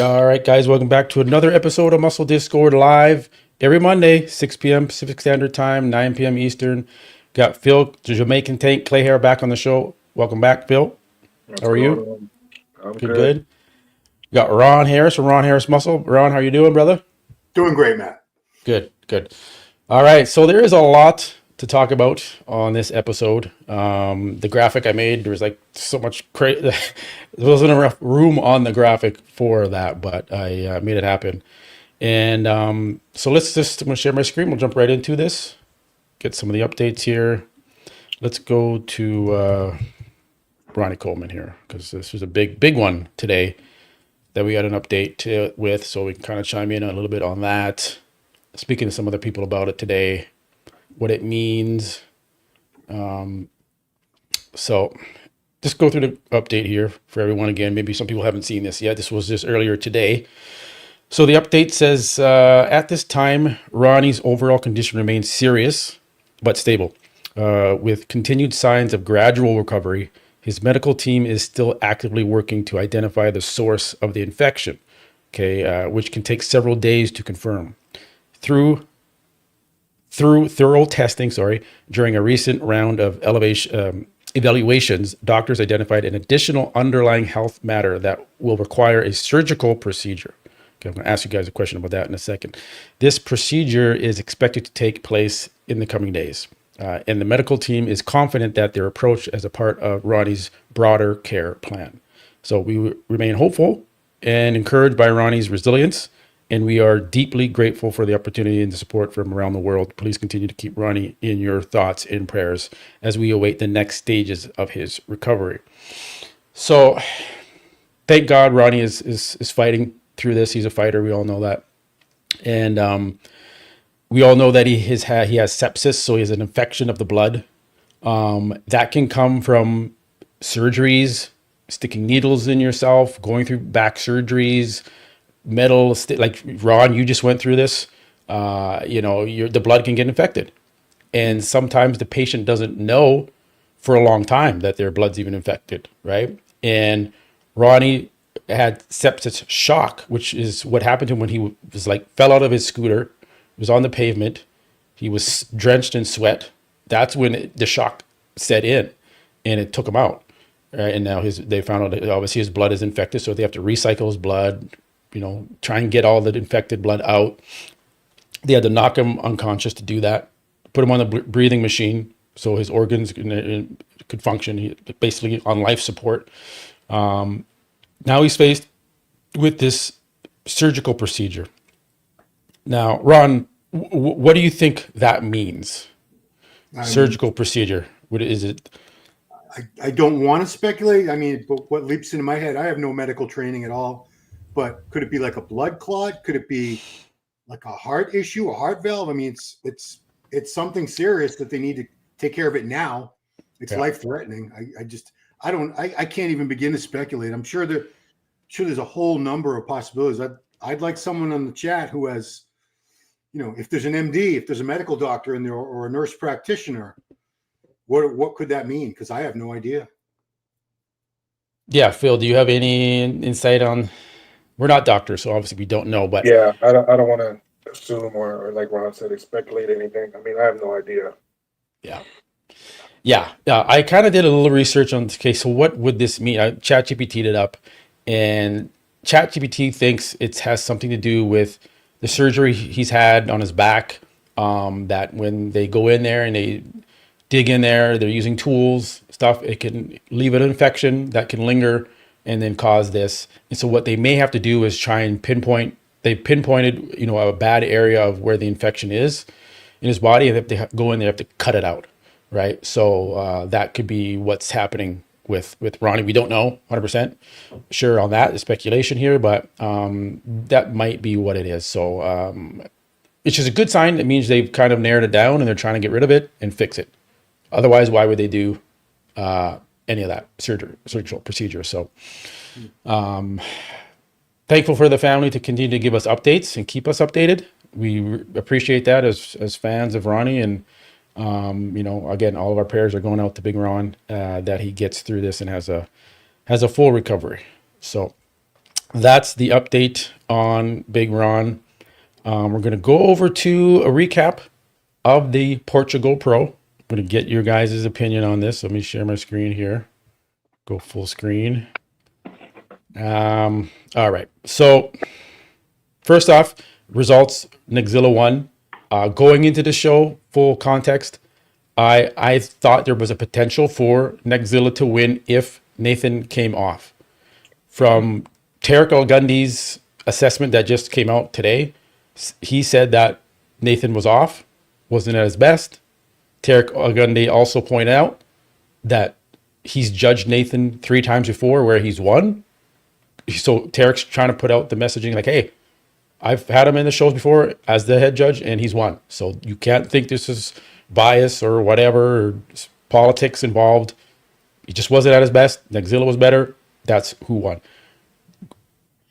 All right, guys, welcome back to another episode of Muscle Discord live every Monday, 6 p.m. Pacific Standard Time, 9 p.m. Eastern. Got Phil, the Jamaican Tank, Clay Hair back on the show. Welcome back, Phil. What's How are going you? on? I'm Good, good. good. Got Ron Harris from Ron Harris Muscle. Ron, how you doing, brother? Doing great, Matt. Good, good. All right, so there is a lot to talk about on this episode. The graphic I made, there was like so much crazy. There wasn't enough room on the graphic for that, but I made it happen. And so I'm gonna share my screen. We'll jump right into this, get some of the updates here. Let's go to Ronnie Coleman here because this was a big one today that we got an with. So we can kind of chime in a little bit on that. Speaking to some other people about it today, what it means. So just go through the update here for everyone again. Maybe some people haven't seen this yet. This was just earlier today. So the update says at this time, Ronnie's overall condition remains serious but stable, with continued signs of gradual recovery. His medical team is still actively working to identify the source of the infection, okay, which can take several days to confirm. Through thorough testing, during a recent round of evaluations, doctors identified an additional underlying health matter that will require a surgical procedure. Okay, I'm going to ask you guys a question about that in a second. This procedure is expected to take place in the coming days, and the medical team is confident that their approach as a part of Ronnie's broader care plan. So we remain hopeful and encouraged by Ronnie's resilience, and we are deeply grateful for the opportunity and the support from around the world. Please continue to keep Ronnie in your thoughts and prayers as we await the next stages of his recovery. So thank God Ronnie is fighting through this. He's a fighter. We all know that. And we all know that he has sepsis, so he has an infection of the blood. That can come from surgeries, sticking needles in yourself, going through back surgeries, like Ron, you just went through this. The blood can get infected, and sometimes the patient doesn't know for a long time that their blood's even infected, right? And Ronnie had sepsis shock, which is what happened to him when he was like fell out of his scooter, was on the pavement, he was drenched in sweat. That's when the shock set in, and it took him out. Right? And now they found out that obviously his blood is infected, so they have to recycle his blood, try and get all the infected blood out. They had to knock him unconscious to do that, put him on the breathing machine so his organs could function. He basically on life support. Now he's faced with this surgical procedure. Now, Ron, what do you think that means? I mean, Surgical procedure. What is it? I don't want to speculate. I mean, but what leaps into my head, I have no medical training at all. But could it be like a blood clot? Could it be like a heart issue, a heart valve? I mean, it's something serious that they need to take care of it now. It's Yeah. life threatening. I can't even begin to speculate. I'm sure there's a whole number of possibilities. I'd like someone on the chat who has, if there's an MD, if there's a medical doctor in there or a nurse practitioner, what could that mean? Because I have no idea. Yeah, Phil, do you have any insight on? We're not doctors, so obviously we don't know, but Yeah, I don't want to assume or like Ron said, speculate anything. I mean, I have no idea. yeah. Yeah. I kind of did a little research on, okay, so what would this mean? I ChatGPT'd it up, and ChatGPT thinks it has something to do with the surgery he's had on his back. That when they go in there and they dig in there, they're using tools, stuff, it can leave an infection that can linger and then cause this. And so what they may have to do is try and they pinpointed, a bad area of where the infection is in his body, and if they go in there, they have to cut it out, right? So that could be what's happening with Ronnie. We don't know 100% sure on that. It's speculation here, but that might be what it is. So it's just a good sign. It means they've kind of narrowed it down and they're trying to get rid of it and fix it. Otherwise, why would they do any of that surgical procedure? So thankful for the family to continue to give us updates and keep us updated. We appreciate that as fans of Ronnie, and again, all of our prayers are going out to Big Ron that he gets through this and has a full recovery. So that's the update on Big Ron. We're going to go over to a recap of the Portugal Pro. I'm going to get your guys' opinion on this. Let me share my screen here. Go full screen. All right. So first off, results, Neckzilla won. Going into the show, full context, I thought there was a potential for Neckzilla to win if Nathan came off. From Tarek Al-Gundy's assessment that just came out today, he said that Nathan was off, wasn't at his best. Tarek Al-Gundy also pointed out that he's judged Nathan 3 times before where he's won. So Tarek's trying to put out the messaging like, hey, I've had him in the shows before as the head judge and he's won. So you can't think this is bias or whatever, or politics involved. He just wasn't at his best. Neckzilla was better. That's who won.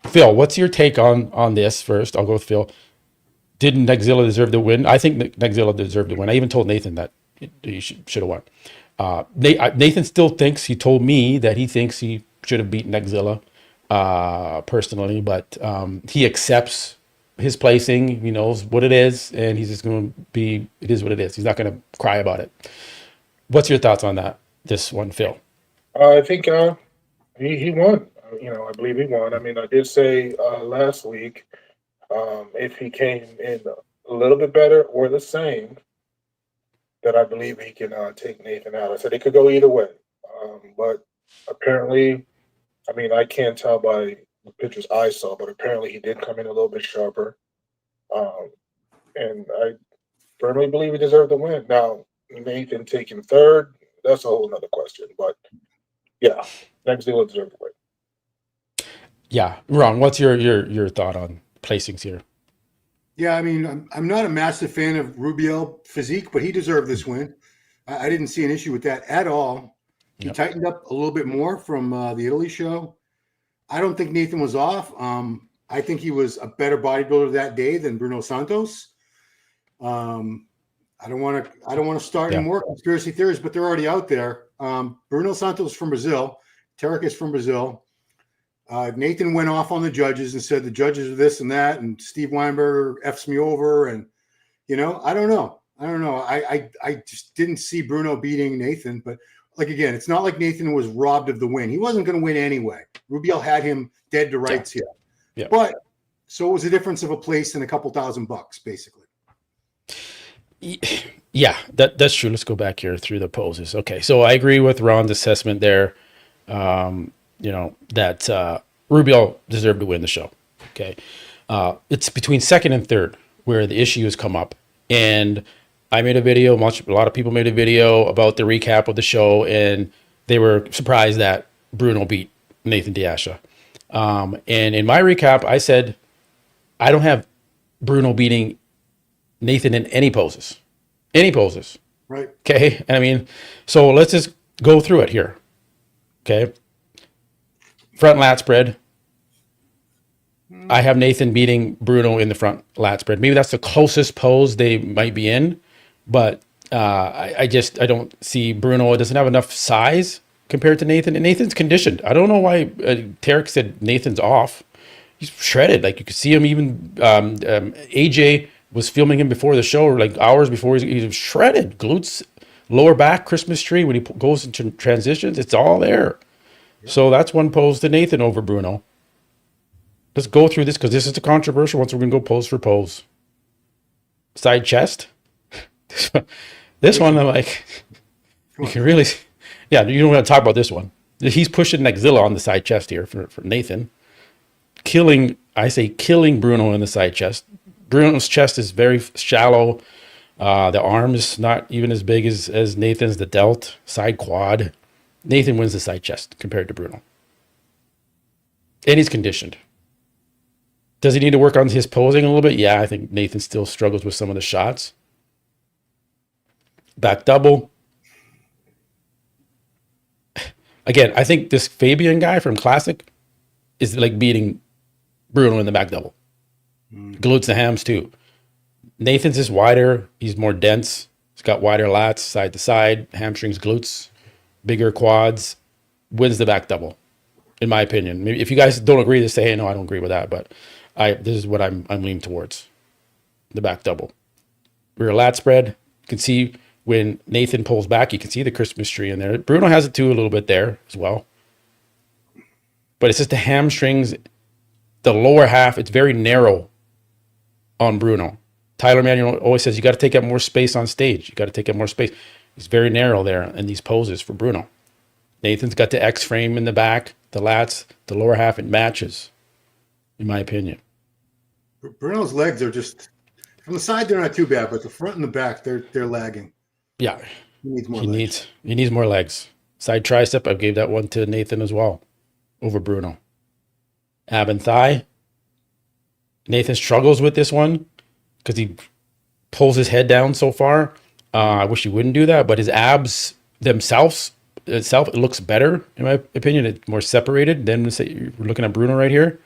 Phil, what's your take on this first? I'll go with Phil. Didn't Neckzilla deserve the win? I think Neckzilla deserved the win. I even told Nathan that he should have won. Nathan still thinks, he told me that he thinks he should have beaten Neckzilla personally, but he accepts his placing. He knows what it is, and he's just going to be, it is what it is. He's not going to cry about it. What's your thoughts on that? This one, Phil? I think he won. I believe he won. I mean, I did say last week if he came in a little bit better or the same, that I believe he can take Nathan out. I said it could go either way, but apparently, I mean, I can't tell by the pictures I saw, but apparently he did come in a little bit sharper, and I firmly believe he deserved the win. Now, Nathan taking third, that's a whole nother question, but yeah, Neckzilla deserved the win. Yeah, Ron, what's your thought on placings here? Yeah, I mean, I'm not a massive fan of Rubio physique, but he deserved this win. I didn't see an issue with that at all. He tightened up a little bit more from the Italy show. I don't think Nathan was off. I think he was a better bodybuilder that day than Bruno Santos. I don't want to start any more conspiracy theories, but they're already out there. Bruno Santos is from Brazil. Tarek is from Brazil. Nathan went off on the judges and said the judges are this and that, and Steve Weinberger F's me over, and I don't know. I just didn't see Bruno beating Nathan, but like again, it's not like Nathan was robbed of the win. He wasn't going to win anyway. Rubio had him dead to rights here. Yeah. But so it was a difference of a place and a couple $1,000, basically. Yeah, that's true. Let's go back here through the poses. Okay, so I agree with Ron's assessment there. That Rubio deserved to win the show. Okay. It's between second and third where the issue has come up. And I made a video, a lot of people made a video about the recap of the show, and they were surprised that Bruno beat Nathan Diasha. And in my recap, I said, I don't have Bruno beating Nathan in any poses. Right. Okay. I mean, so let's just go through it here. Okay. Front lat spread. I have Nathan beating Bruno in the front lat spread. Maybe that's the closest pose they might be in, but I don't see Bruno. It doesn't have enough size compared to Nathan, and Nathan's conditioned. I don't know why Tarek said Nathan's off. He's shredded. Like you could see him. Even AJ was filming him before the show, or like hours before. He's shredded. Glutes, lower back, Christmas tree. When he goes into transitions, it's all there. So that's one pose to Nathan over Bruno. Let's go through this because this is a controversial one. So we're going to go pose for pose. Side chest. This one, I'm like, you can really, yeah, you don't want to talk about this one. He's pushing Neckzilla on the side chest here for Nathan. Killing Bruno in the side chest. Bruno's chest is very shallow. The arm is not even as big as Nathan's, the delt, side quad. Nathan wins the side chest compared to Bruno. And he's conditioned. Does he need to work on his posing a little bit? Yeah, I think Nathan still struggles with some of the shots. Back double. Again, I think this Fabian guy from Classic is like beating Bruno in the back double. Glutes and hams too. Nathan's is wider. He's more dense. He's got wider lats, side to side, hamstrings, glutes, bigger quads. Wins the back double. in my opinion. Maybe if you guys don't agree, just say, hey, no, I don't agree with that. But this is what I'm leaning towards. The back double. Rear lat spread. You can see when Nathan pulls back, you can see the Christmas tree in there. Bruno has it too a little bit there as well. But it's just the hamstrings, the lower half, it's very narrow on Bruno. Tyler Manuel always says you got to take up more space on stage. You got to take up more space. It's very narrow there in these poses for Bruno. Nathan's got the X frame in the back, the lats, the lower half, it matches, in my opinion. Bruno's legs are just, from the side, they're not too bad, but the front and the back, they're lagging. Yeah. He needs more He legs. needs more legs. Side tricep, I gave that one to Nathan as well over Bruno. Ab and thigh. Nathan struggles with this one because he pulls his head down so far. I wish he wouldn't do that, but his abs themselves, it looks better, in my opinion. It's more separated than, say, we're looking at Bruno right here.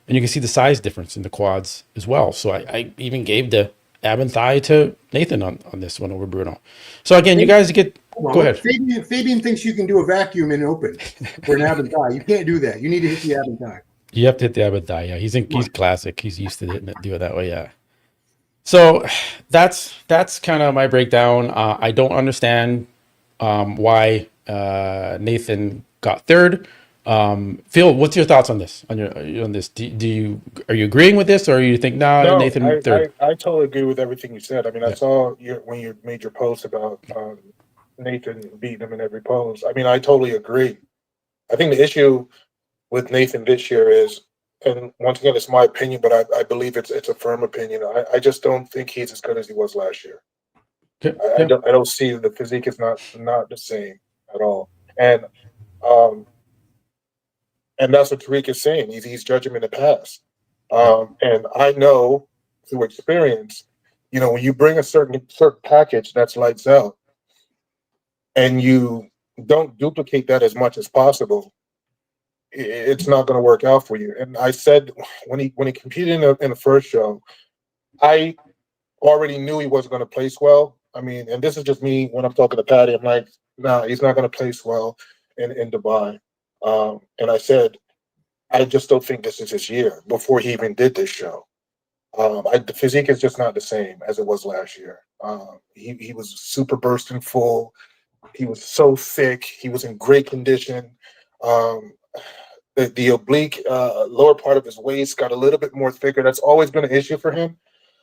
And you can see the size difference in the quads as well. So I even gave the ab and thigh to Nathan on this one over Bruno. So again, you guys get, go ahead. Fabian thinks you can do a vacuum in open for an ab and thigh. You can't do that. You need to hit the ab and thigh. You have to hit the ab and thigh. Yeah, he's classic. He's used to do it that way. Yeah. So that's kind of my breakdown. I don't understand why Nathan got third. Phil, what's your thoughts on this? On this, are you agreeing with this, or you think no, Nathan third? I totally agree with everything you said. I mean, I saw when you made your post about Nathan beating him in every pose. I mean, I totally agree. I think the issue with Nathan this year is, and once again, it's my opinion, but I believe it's a firm opinion. I just don't think he's as good as he was last year. Okay. I don't see the physique is not the same at all, and that's what Tariq is saying. He's judging him in the past, and I know through experience, when you bring a certain package that's lights out, and you don't duplicate that as much as possible, it's not going to work out for you. And I said when he competed in the first show, I already knew he wasn't going to place well. I mean, and this is just me when I'm talking to Patty. I'm like, nah, he's not going to place well in Dubai. And I said, I just don't think this is his year before he even did this show. The physique is just not the same as it was last year. He was super bursting full. He was so thick. He was in great condition. The oblique lower part of his waist got a little bit more thicker. That's always been an issue for him.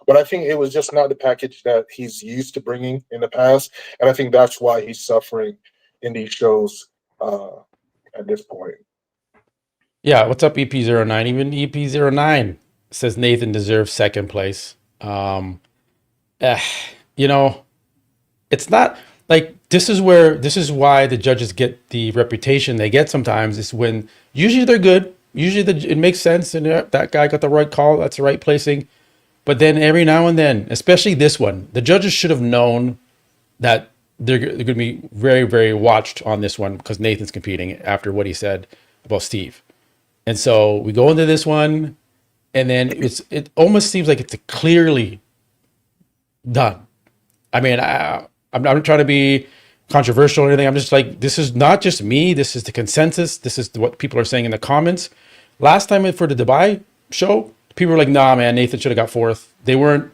But I think it was just not the package that he's used to bringing in the past. And I think that's why he's suffering in these shows at this point. Yeah, what's up, EP09? Even EP09 says Nathan deserves second place. It's not like this is why the judges get the reputation they get sometimes, is when usually they're good. Usually it makes sense, and that guy got the right call, that's the right placing. But then every now and then, especially this one, the judges should have known that they're going to be very, very watched on this one because Nathan's competing after what he said about Steve. And so we go into this one, and then it almost seems like it's clearly done. I mean, I'm not trying to be controversial or anything. I'm just like, this is not just me. This is the consensus. This is what people are saying in the comments. Last time for the Dubai show, people were like, nah, man, Nathan should have got fourth. They weren't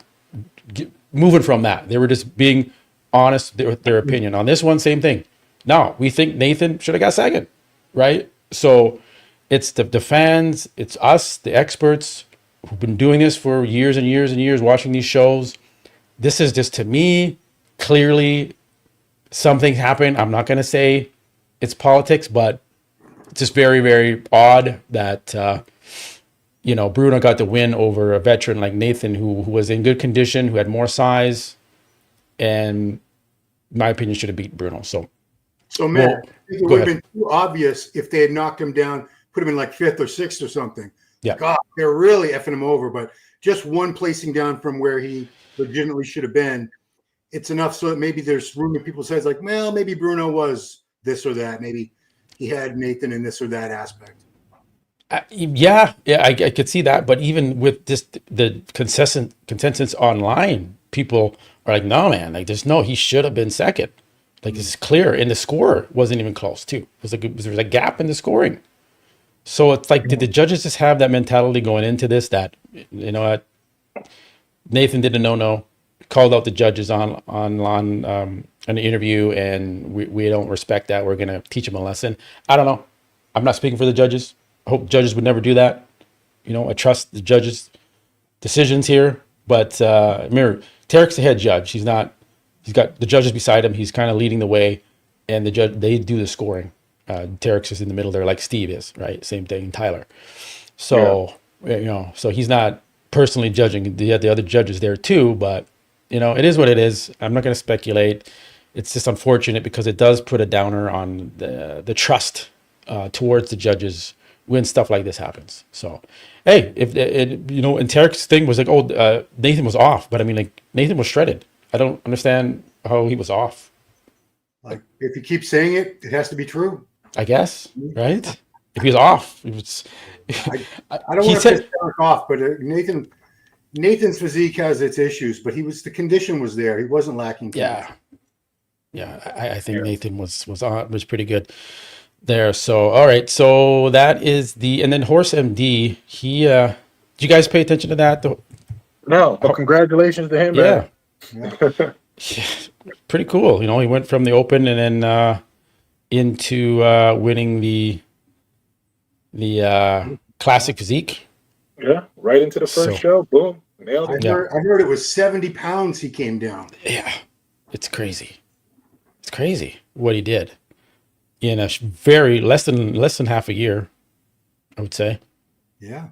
moving from that. They were just being honest with their opinion. On this one, same thing. No, we think Nathan should have got second, right? So it's the fans, it's us, the experts who've been doing this for years and years and years, watching these shows. This is just, to me, clearly something happened. I'm not going to say it's politics, but it's just very, very odd that, Bruno got the win over a veteran like Nathan, who was in good condition, who had more size, and in my opinion should have beat Bruno. So man, it would have been too obvious if they had knocked him down, put him in like fifth or sixth or something. Yeah. God, they're really effing him over, but just one placing down from where he legitimately should have been, it's enough so that maybe there's room that people say, like, well, maybe Bruno was this or that. Maybe he had Nathan in this or that aspect. I could see that. But even with the consensus online, people are like, no, man, like he should have been second. Like, it's clear. And the score wasn't even close too. There was a gap in the scoring. So it's like, did the judges just have that mentality going into this that, you know what, Nathan did a no, called out the judges on an interview, and we don't respect that. We're gonna teach him a lesson. I don't know. I'm not speaking for the judges. I hope judges would never do that. You know, I trust the judges' decisions here, but remember, Tarek's the head judge. He's not. He's got the judges beside him. He's kind of leading the way, and the judge, they do the scoring. Tarek's just in the middle there, like Steve is, right? Same thing, Tyler. So you know, so he's not personally judging. The other judges there too, but you know, it is what it is. I'm not going to speculate. It's just unfortunate because it does put a downer on the trust towards the judges when stuff like this happens. So, hey, if it, you know, and Tarek's thing was like, oh, Nathan was off, but I mean, like Nathan was shredded. I don't understand how he was off. Like, if you keep saying it, it has to be true. I guess, right? If he was off, it was. I don't want to piss Derek off, but Nathan's physique has its issues, but the condition was there. He wasn't lacking. Yeah, I think Nathan was pretty good there. So all right, so that is and then Horse MD. He did you guys pay attention to that? No, but congratulations to him. Yeah. Man. Pretty cool. You know, he went from the Open and then into winning the classic physique. Yeah, right into the first show. Boom, nailed it. I heard it was 70 pounds he came down. Yeah, it's crazy. It's crazy what he did in a very less than half a year, I would say. Yeah.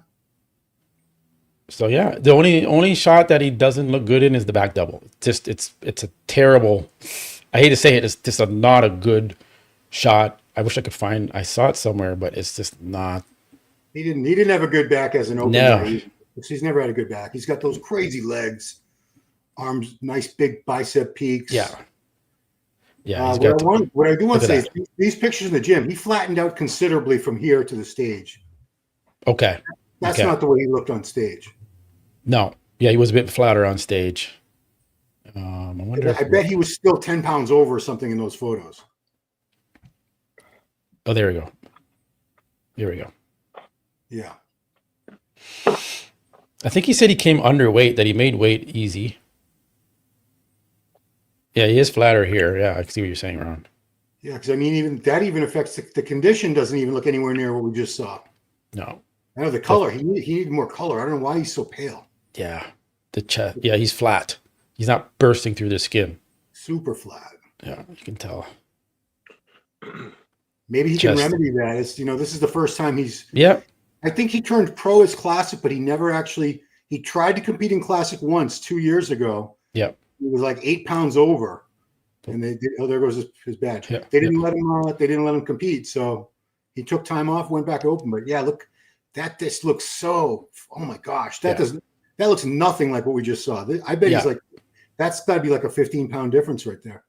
So yeah, the only shot that he doesn't look good in is the back double. It's a terrible. I hate to say it, it's just not a good shot. I wish I could find. I saw it somewhere, but it's just not. He didn't have a good back as an opener. No. He's never had a good back. He's got those crazy legs, arms, nice big bicep peaks. Yeah. Yeah. What I do want to say is these pictures in the gym, he flattened out considerably from here to the stage. Okay. That's not the way he looked on stage. No. Yeah, he was a bit flatter on stage. I wonder. I bet he was still 10 pounds over or something in those photos. Oh, there we go. Here we go. Yeah. I think he said he came underweight, that he made weight easy. Yeah, he is flatter here. Yeah, I can see what you're saying, Ron. Yeah, because I mean, even affects the condition. Doesn't even look anywhere near what we just saw. No. I know the color. He needed more color. I don't know why he's so pale. Yeah, the chest. Yeah, he's flat. He's not bursting through the skin. Super flat. Yeah, you can tell. Maybe he can remedy that. It's, this is the first time he's. Yeah. I think he turned pro as classic, but he never actually. He tried to compete in classic once 2 years ago. Yep. He was like 8 pounds over, and they did. Oh, there goes his badge. Yep. They didn't let him. They didn't let him compete, so he took time off, went back open. But yeah, look, this looks so. Oh my gosh, that looks nothing like what we just saw. I bet he's like. That's got to be like a 15-pound difference right there.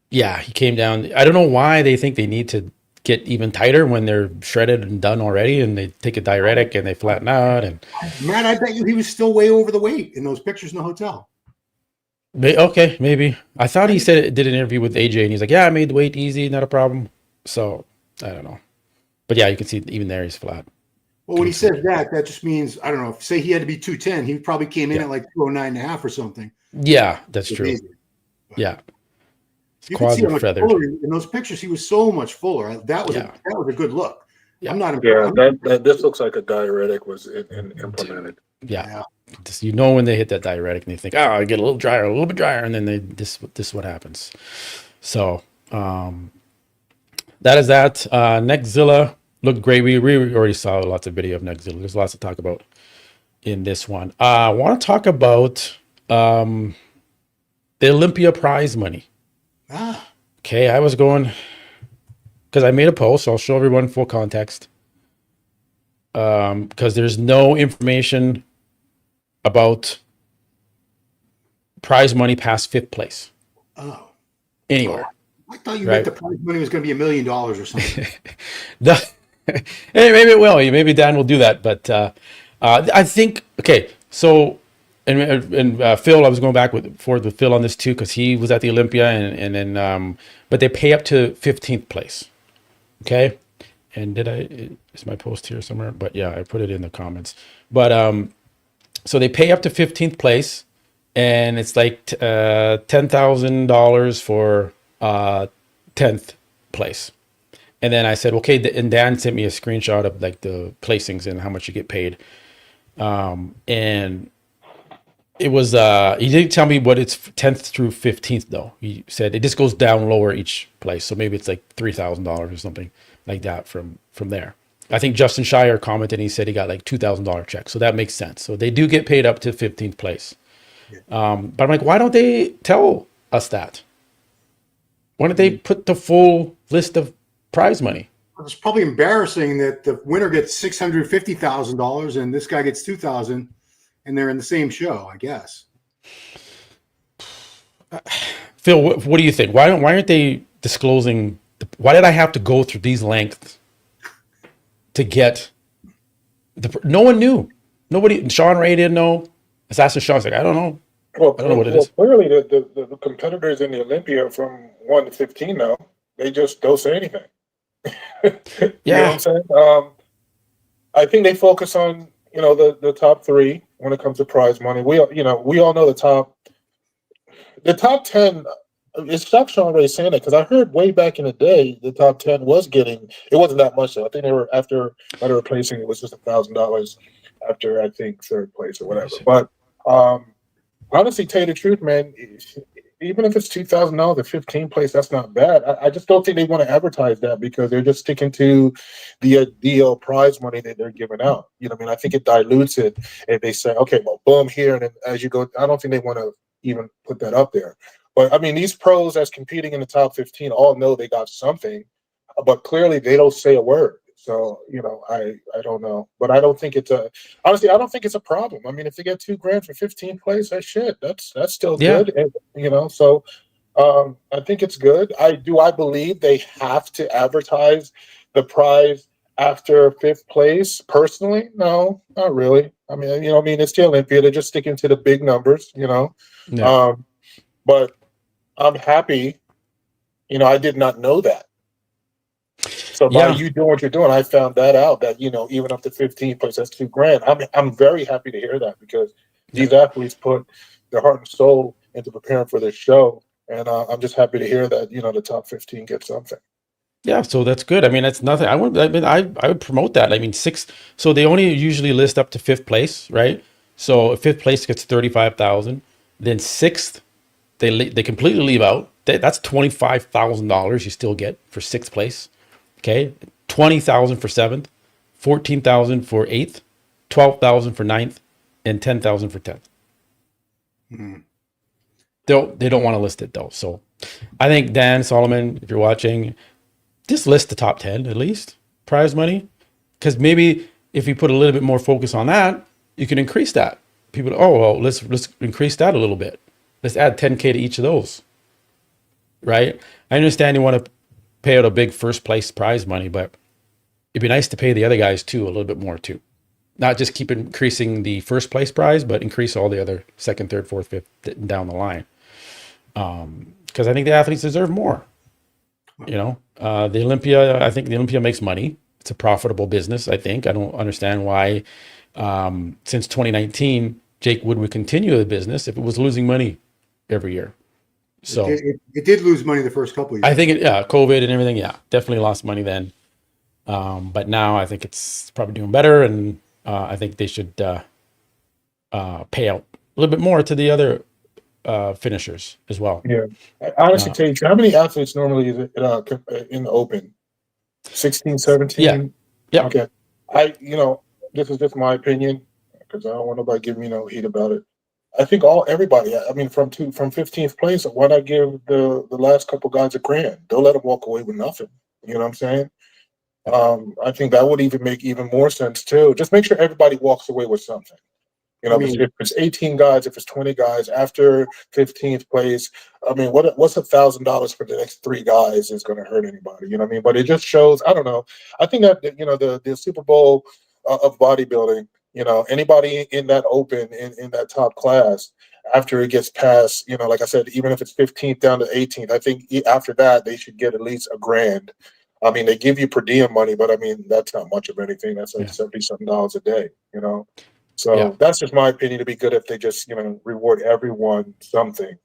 Yeah, he came down. I don't know why they think they need to get even tighter when they're shredded and done already, and they take a diuretic and they flatten out. And man, I bet you he was still way over the weight in those pictures in the hotel. Okay, maybe. I thought he did an interview with AJ, and he's like, "Yeah, I made the weight easy, not a problem." So I don't know, but yeah, you can see even there he's flat. Well, when he says that just means I don't know. Say he had to be 210, he probably came in at like 209.5 or something. Yeah, that's true. Yeah. You can see how much fuller in those pictures. He was so much fuller. That was a good look. Yeah. I'm not impressed. Yeah, this looks like a diuretic was implemented. Yeah. Just, when they hit that diuretic and they think, I get a little bit drier, and then this is what happens. So that is that. Neckzilla looked great. We already saw lots of video of Neckzilla. There's lots to talk about in this one. I want to talk about the Olympia prize money. Okay, I was going because I made a post. So I'll show everyone full context. Because there's no information about prize money past 5th place. Oh, anywhere. I thought you meant the prize money was going to be $1 million or something. Hey, maybe it will. Maybe Dan will do that. But I think so. And Phil, I was going back forth with Phil on this too, because he was at the Olympia, and then but they pay up to 15th place, okay, And is my post here somewhere? But yeah, I put it in the comments. But so they pay up to 15th place, and it's like $10,000 for 10th place. And then I said, okay, and Dan sent me a screenshot of like the placings and how much you get paid. And it was, he didn't tell me what it's 10th through 15th though. He said it just goes down lower each place. So maybe it's like $3,000 or something like that from there. I think Justin Shire commented and he said he got like $2,000 check. So that makes sense. So they do get paid up to 15th place. But I'm like, why don't they tell us that? Why don't they put the full list of prize money? It's probably embarrassing that the winner gets $650,000 and this guy gets $2,000, and they're in the same show, I guess. Phil, what do you think? Why aren't they disclosing? Why did I have to go through these lengths to get no one knew. Nobody. Sean Ray didn't know. Assassin Sean's like, I don't know. Well, I don't know what it is. clearly the competitors in the Olympia from 1 to 15 now, they just don't say anything. You know what I'm saying? I think they focus on, the top 3 when it comes to prize money. We all know the top 10. It's shocked Sean Ray saying that, because I heard way back in the day the top 10 was getting, it wasn't that much though. I think they were after placing, it was just $1,000 after, I think, 3rd place or whatever. But honestly, tell you the truth, man, even if it's $2,000 at 15th place, that's not bad. I just don't think they want to advertise that, because they're just sticking to the prize money that they're giving out. You know what I mean? I think it dilutes it if they say, okay, well, boom, here, and then as you go, I don't think they want to even put that up there. But I mean, these pros that's competing in the top 15 all know they got something, but clearly they don't say a word. So, I don't know, but I don't think honestly, I don't think it's a problem. I mean, if they get $2,000 for 15th place, that's still good. And, so I think it's good. I believe they have to advertise the prize after 5th place. Personally, no, not really. I mean, it's the Olympia. They're just sticking to the big numbers, Yeah. But I'm happy. I did not know that. So by you doing what you're doing, I found that out, that, even up to 15th place, that's $2,000. I'm very happy to hear that, because these athletes put their heart and soul into preparing for this show. And I'm just happy to hear that, the top 15 get something. Yeah, so that's good. I mean, that's nothing. I would promote that. I mean, 6. So they only usually list up to 5th place, right? So 5th place gets 35,000. Then 6th, they completely leave out. That's $25,000 you still get for 6th place. Okay, 20,000 for 7th, 14,000 for 8th, 12,000 for 9th, and 10,000 for 10th. They don't want to list it though. So I think Dan Solomon, if you're watching, just list the top 10 at least prize money, because maybe if you put a little bit more focus on that, you can increase that. People, let's increase that a little bit. Let's add 10K to each of those. Right? I understand you want to pay out a big 1st place prize money, but it'd be nice to pay the other guys too a little bit more too. Not just keep increasing the 1st place prize, but increase all the other 2nd, 3rd, 4th, 5th down the line. Because I think the athletes deserve more. The Olympia, I think the Olympia makes money. It's a profitable business, I think. I don't understand why since 2019 Jake Wood would continue the business if it was losing money every year. So it did lose money the first couple of years. I think COVID and everything, definitely lost money then. But now I think it's probably doing better, and I think they should pay out a little bit more to the other finishers as well. Yeah, I honestly tell you, how many athletes normally is it in the Open? 16, 17? Yeah. Okay. This is just my opinion, because I don't want nobody giving me no heat about it. I think everybody. I mean, from 15th place, why not give the last couple guys $1,000? Don't let them walk away with nothing. You know what I'm saying? I think that would even make even more sense too. Just make sure everybody walks away with something. If it's 18 guys, if it's 20 guys after 15th place, I mean, what's $1,000 for the next 3 guys is going to hurt anybody? You know what I mean? But it just shows. I don't know. I think that the Super Bowl of bodybuilding. Anybody in that Open in that top class, after it gets past, like I said, even if it's 15th down to 18th, I think after that they should get at least $1,000 I mean, they give you per diem money, but I mean, that's not much of anything. That's like Yeah. $70-something a day, you know? Yeah. So that's just my opinion. It'd be good if they just, reward everyone something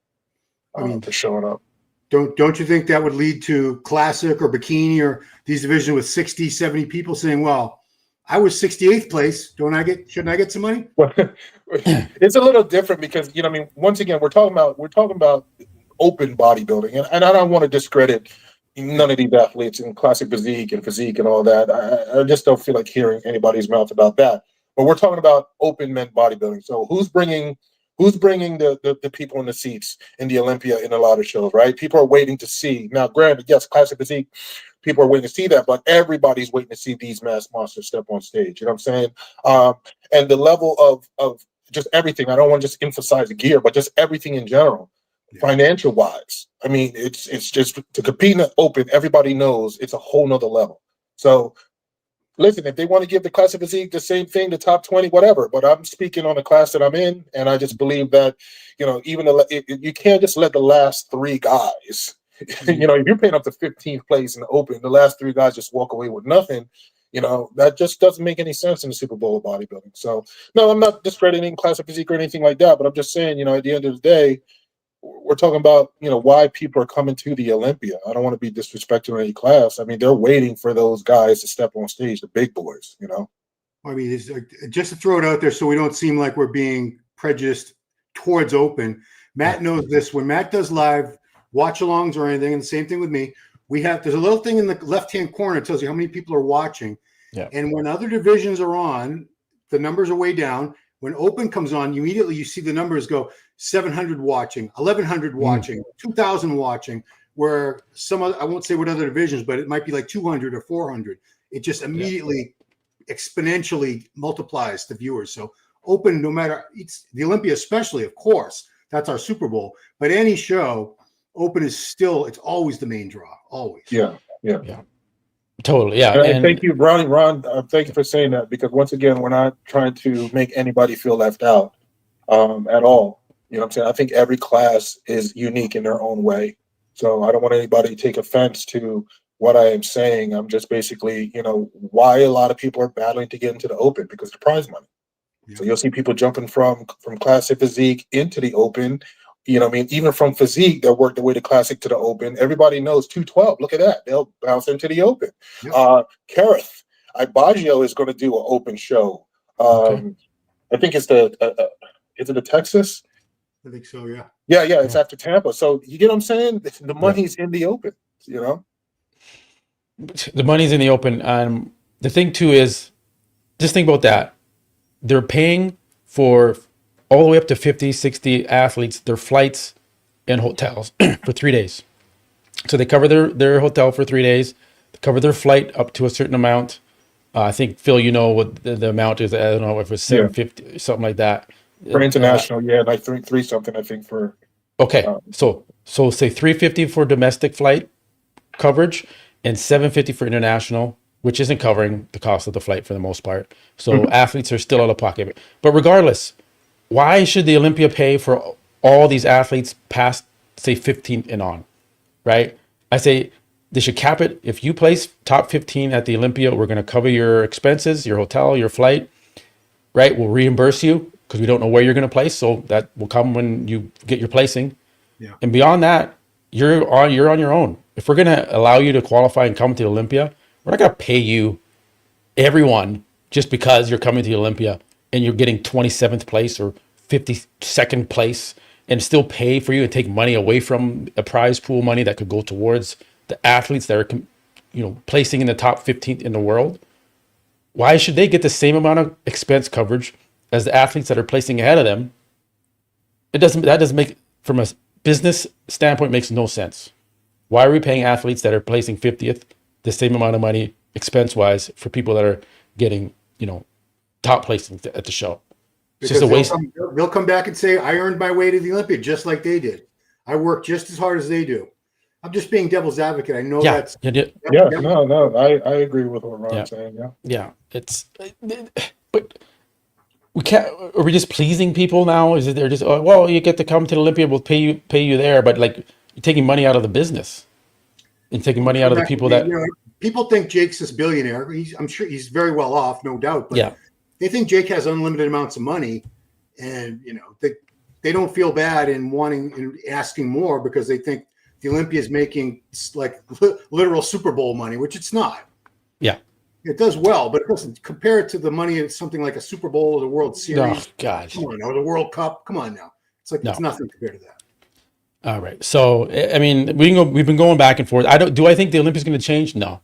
I mean, for showing up. don't you think that would lead to classic or bikini or these divisions with 60, 70 people saying, well, I was 68th place. Shouldn't I get some money? Well, it's a little different because, I mean, once again, we're talking about open bodybuilding, and I don't want to discredit none of these athletes in classic physique and all that. I just don't feel like hearing anybody's mouth about that. But we're talking about open men bodybuilding. So who's bringing the people in the seats in the Olympia in a lot of shows, right? People are waiting to see. Now, granted, yes, classic physique, people are waiting to see that, but everybody's waiting to see these mass monsters step on stage. You know what I'm saying? And the level of just everything. I don't want to just emphasize the gear, but just everything in general. Yeah. Financial wise, I mean, it's just to compete in the open, everybody knows it's a whole nother level. So listen, if they want to give the classic physique the same thing, the top 20, whatever, but I'm speaking on the class that I'm in, and I just believe that, even you can't just let the last three guys, if you're paying up to 15th place in the open, the last three guys just walk away with nothing. That just doesn't make any sense in the Super Bowl of bodybuilding. So no, I'm not discrediting classic physique or anything like that, but I'm just saying, at the end of the day, we're talking about, why people are coming to the Olympia. I don't want to be disrespectful any class. I mean, they're waiting for those guys to step on stage, the big boys, I mean, it's just to throw it out there so we don't seem like we're being prejudiced towards open. Matt knows this. When Matt does live watch-alongs or anything, and the same thing with me, there's a little thing in the left-hand corner that tells you how many people are watching. Yeah. And when other divisions are on, the numbers are way down. When open comes on, immediately you see the numbers go 700 watching, 1,100 watching, 2,000 watching, where I won't say what other divisions, but it might be like 200 or 400. It just immediately exponentially multiplies the viewers. So open, no matter, it's the Olympia especially, of course, that's our Super Bowl, but any show, open is still, it's always the main draw, always. Yeah. Totally, yeah. And thank you, Ron. Thank you for saying that, because once again, we're not trying to make anybody feel left out at all. You know what I'm saying? I think every class is unique in their own way. So I don't want anybody to take offense to what I am saying. I'm just basically, why a lot of people are battling to get into the open, because of prize money. Yeah. So you'll see people jumping from classic physique into the open. Even from physique, they'll work their way to classic to the open. Everybody knows 212. Look at that. They'll bounce into the open. Yep. Kareth Ibaggio is going to do an open show. Okay. I think it's is it the Texas? I think so, yeah. Yeah, it's after Tampa. So you get what I'm saying? The money's in the open, The money's in the open. The thing too is, just think about that. They're paying for all the way up to 50, 60 athletes, their flights and hotels for 3 days. So they cover their hotel for 3 days, they cover their flight up to a certain amount. I think, Phil, what the amount is. I don't know if it's 750, something like that. For international, like three something, I think, for. Okay, so say 350 for domestic flight coverage and 750 for international, which isn't covering the cost of the flight for the most part. So athletes are still out of pocket. But regardless, why should the Olympia pay for all these athletes past, say, 15 and on, right? I say they should cap it. If you place top 15 at the Olympia, we're going to cover your expenses, your hotel, your flight, right? We'll reimburse you because we don't know where you're going to place. So that will come when you get your placing. Yeah. And beyond that, you're on your own. If we're going to allow you to qualify and come to the Olympia, we're not going to pay you, everyone, just because you're coming to the Olympia and you're getting 27th place or 52nd place, and still pay for you and take money away from a prize pool money that could go towards the athletes that are, placing in the top 15th in the world. Why should they get the same amount of expense coverage as the athletes that are placing ahead of them? That doesn't make, from a business standpoint, makes no sense. Why are we paying athletes that are placing 50th the same amount of money expense-wise for people that are getting, top placings at the show? It's because just a waste. They'll come back and say, I earned my way to the Olympia just like they did. I worked just as hard as they do. I'm just being devil's advocate. I know that's. No. I agree with what Ron's saying. Yeah. But we can't. Are we just pleasing people now? Is it they're just, you get to come to the Olympia, we'll pay you there, but like you're taking money out of the business and taking money out of the people that. people think Jake's this billionaire. I'm sure he's very well off, no doubt. But Yeah. they think Jake has unlimited amounts of money, and they don't feel bad in wanting and asking more because they think the Olympia is making like literal Super Bowl money, which it's not. Yeah. It does well, but it doesn't compare it to the money of something like a Super Bowl or the World Series. Oh, God. Come on, or the World Cup. Come on now. It's like it's nothing compared to that. All right. So, I mean, we've been going back and forth. Do I think the Olympics going to change? No.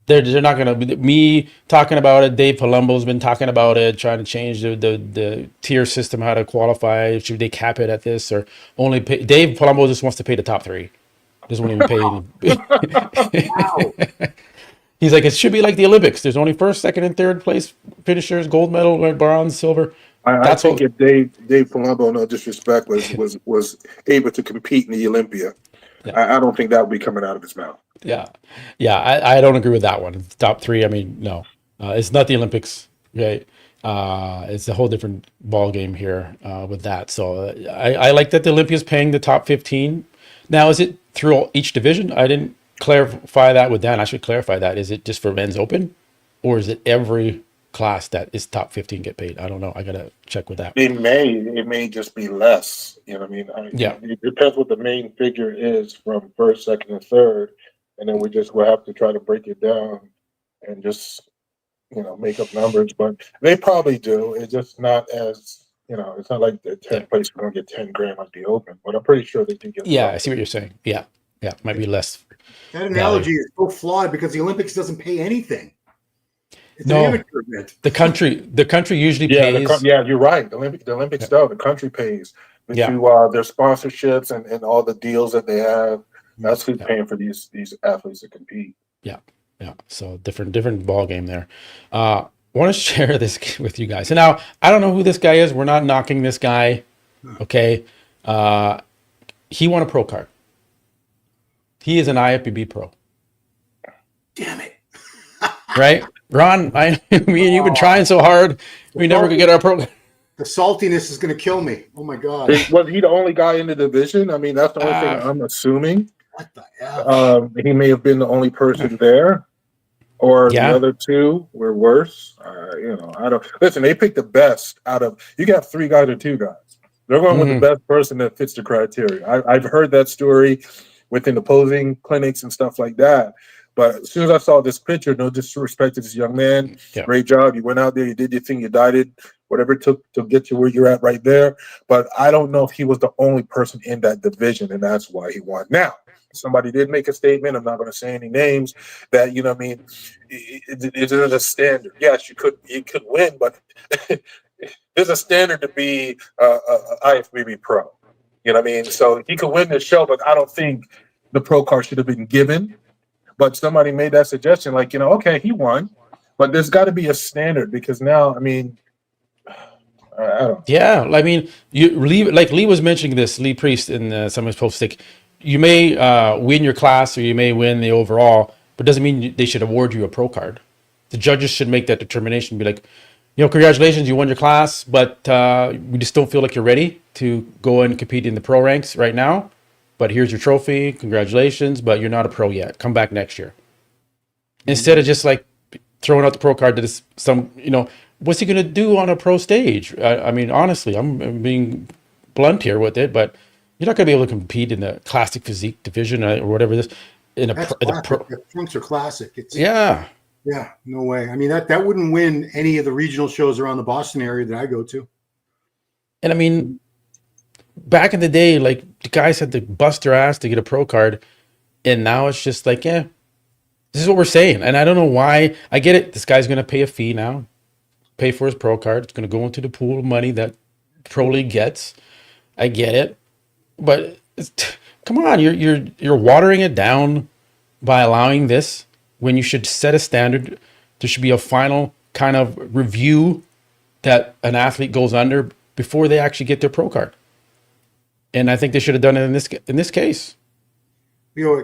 They're not going to. Me talking about it. Dave Palumbo's been talking about it, trying to change the tier system, how to qualify. Should they cap it at this or only pay? Dave Palumbo just wants to pay the top three. Doesn't want to even pay. Wow. He's like, it should be like the Olympics. There's only first, second, and third place finishers, gold medal, bronze, silver. I think if Dave Palumbo, no disrespect, was able to compete in the Olympia, I don't think that would be coming out of his mouth. Yeah. I don't agree with that one. Top three. I mean, no, it's not the Olympics. Okay. It's a whole different ball game here with that. So I like that the Olympia is paying the top 15. Now, is it through each division? I didn't clarify that with Dan. I should clarify that. Is it just for men's open, or is it every class that is top 15 get paid? I don't know. I gotta check with that. It may just be less. You know what I mean? Yeah. It depends what the main figure is from first, second, and third, and then we'll have to try to break it down and just make up numbers. But they probably do. It's just not as it's not like the 10th place is going to get 10 grand like the Open, but I'm pretty sure they do get. Yeah, I see what you're saying. Yeah, might be less. That analogy is so flawed because the Olympics doesn't pay anything. It's No, an amateur event. the country usually pays. You're right. The Olympics though, the country pays through their sponsorships and all the deals that they have. That's who's paying for these athletes to compete. Yeah. So different ball game there. I want to share this with you guys. So now I don't know who this guy is. We're not knocking this guy. Okay. He won a pro card. He is an IFBB pro. Damn it. Right? Ron, me and you've been trying so hard. We never could get our pro. The saltiness is going to kill me. Oh my God. Was he the only guy in the division? I mean, that's the only thing I'm assuming. What the hell? He may have been the only person there, or the other two were worse. I don't listen. They picked the best out of. You got 3 guys or 2 guys. They're going with the best person that fits the criteria. I've heard that story within the posing clinics and stuff like that. But as soon as I saw this picture, no disrespect to this young man, great job. You went out there, you did your thing, you dieted, whatever it took to get you where you're at right there. But I don't know if he was the only person in that division, and that's why he won. Now, somebody did make a statement. I'm not going to say any names. That it is a standard. Yes, you could win, but there's a standard to be a IFBB pro. You know what I mean? So he could win this show, but I don't think the pro card should have been given. But somebody made that suggestion, like, okay, he won, but there's got to be a standard because now, I mean, I don't know. Yeah, I mean, Lee was mentioning this, Lee Priest in some of his posts, like, you may win your class or you may win the overall, but doesn't mean they should award you a pro card. The judges should make that determination, be like, congratulations, you won your class, but we just don't feel like you're ready to go and compete in the pro ranks right now. But here's your trophy, congratulations, but you're not a pro yet. Come back next year. Instead of just like throwing out the pro card to this, what's he going to do on a pro stage? I mean, honestly, I'm being blunt here with it, but you're not going to be able to compete in the classic physique division or whatever this in a pro. Trunks are classic. Yeah, no way. I mean, that wouldn't win any of the regional shows around the Boston area that I go to. And I mean, back in the day, like the guys had to bust their ass to get a pro card, and now it's just like, this is what we're saying. And I don't know why. I get it. This guy's going to pay a fee now, pay for his pro card. It's going to go into the pool of money that Pro League gets. I get it, but come on, you're watering it down by allowing this when you should set a standard. There should be a final kind of review that an athlete goes under before they actually get their pro card. And I think they should have done it in this case.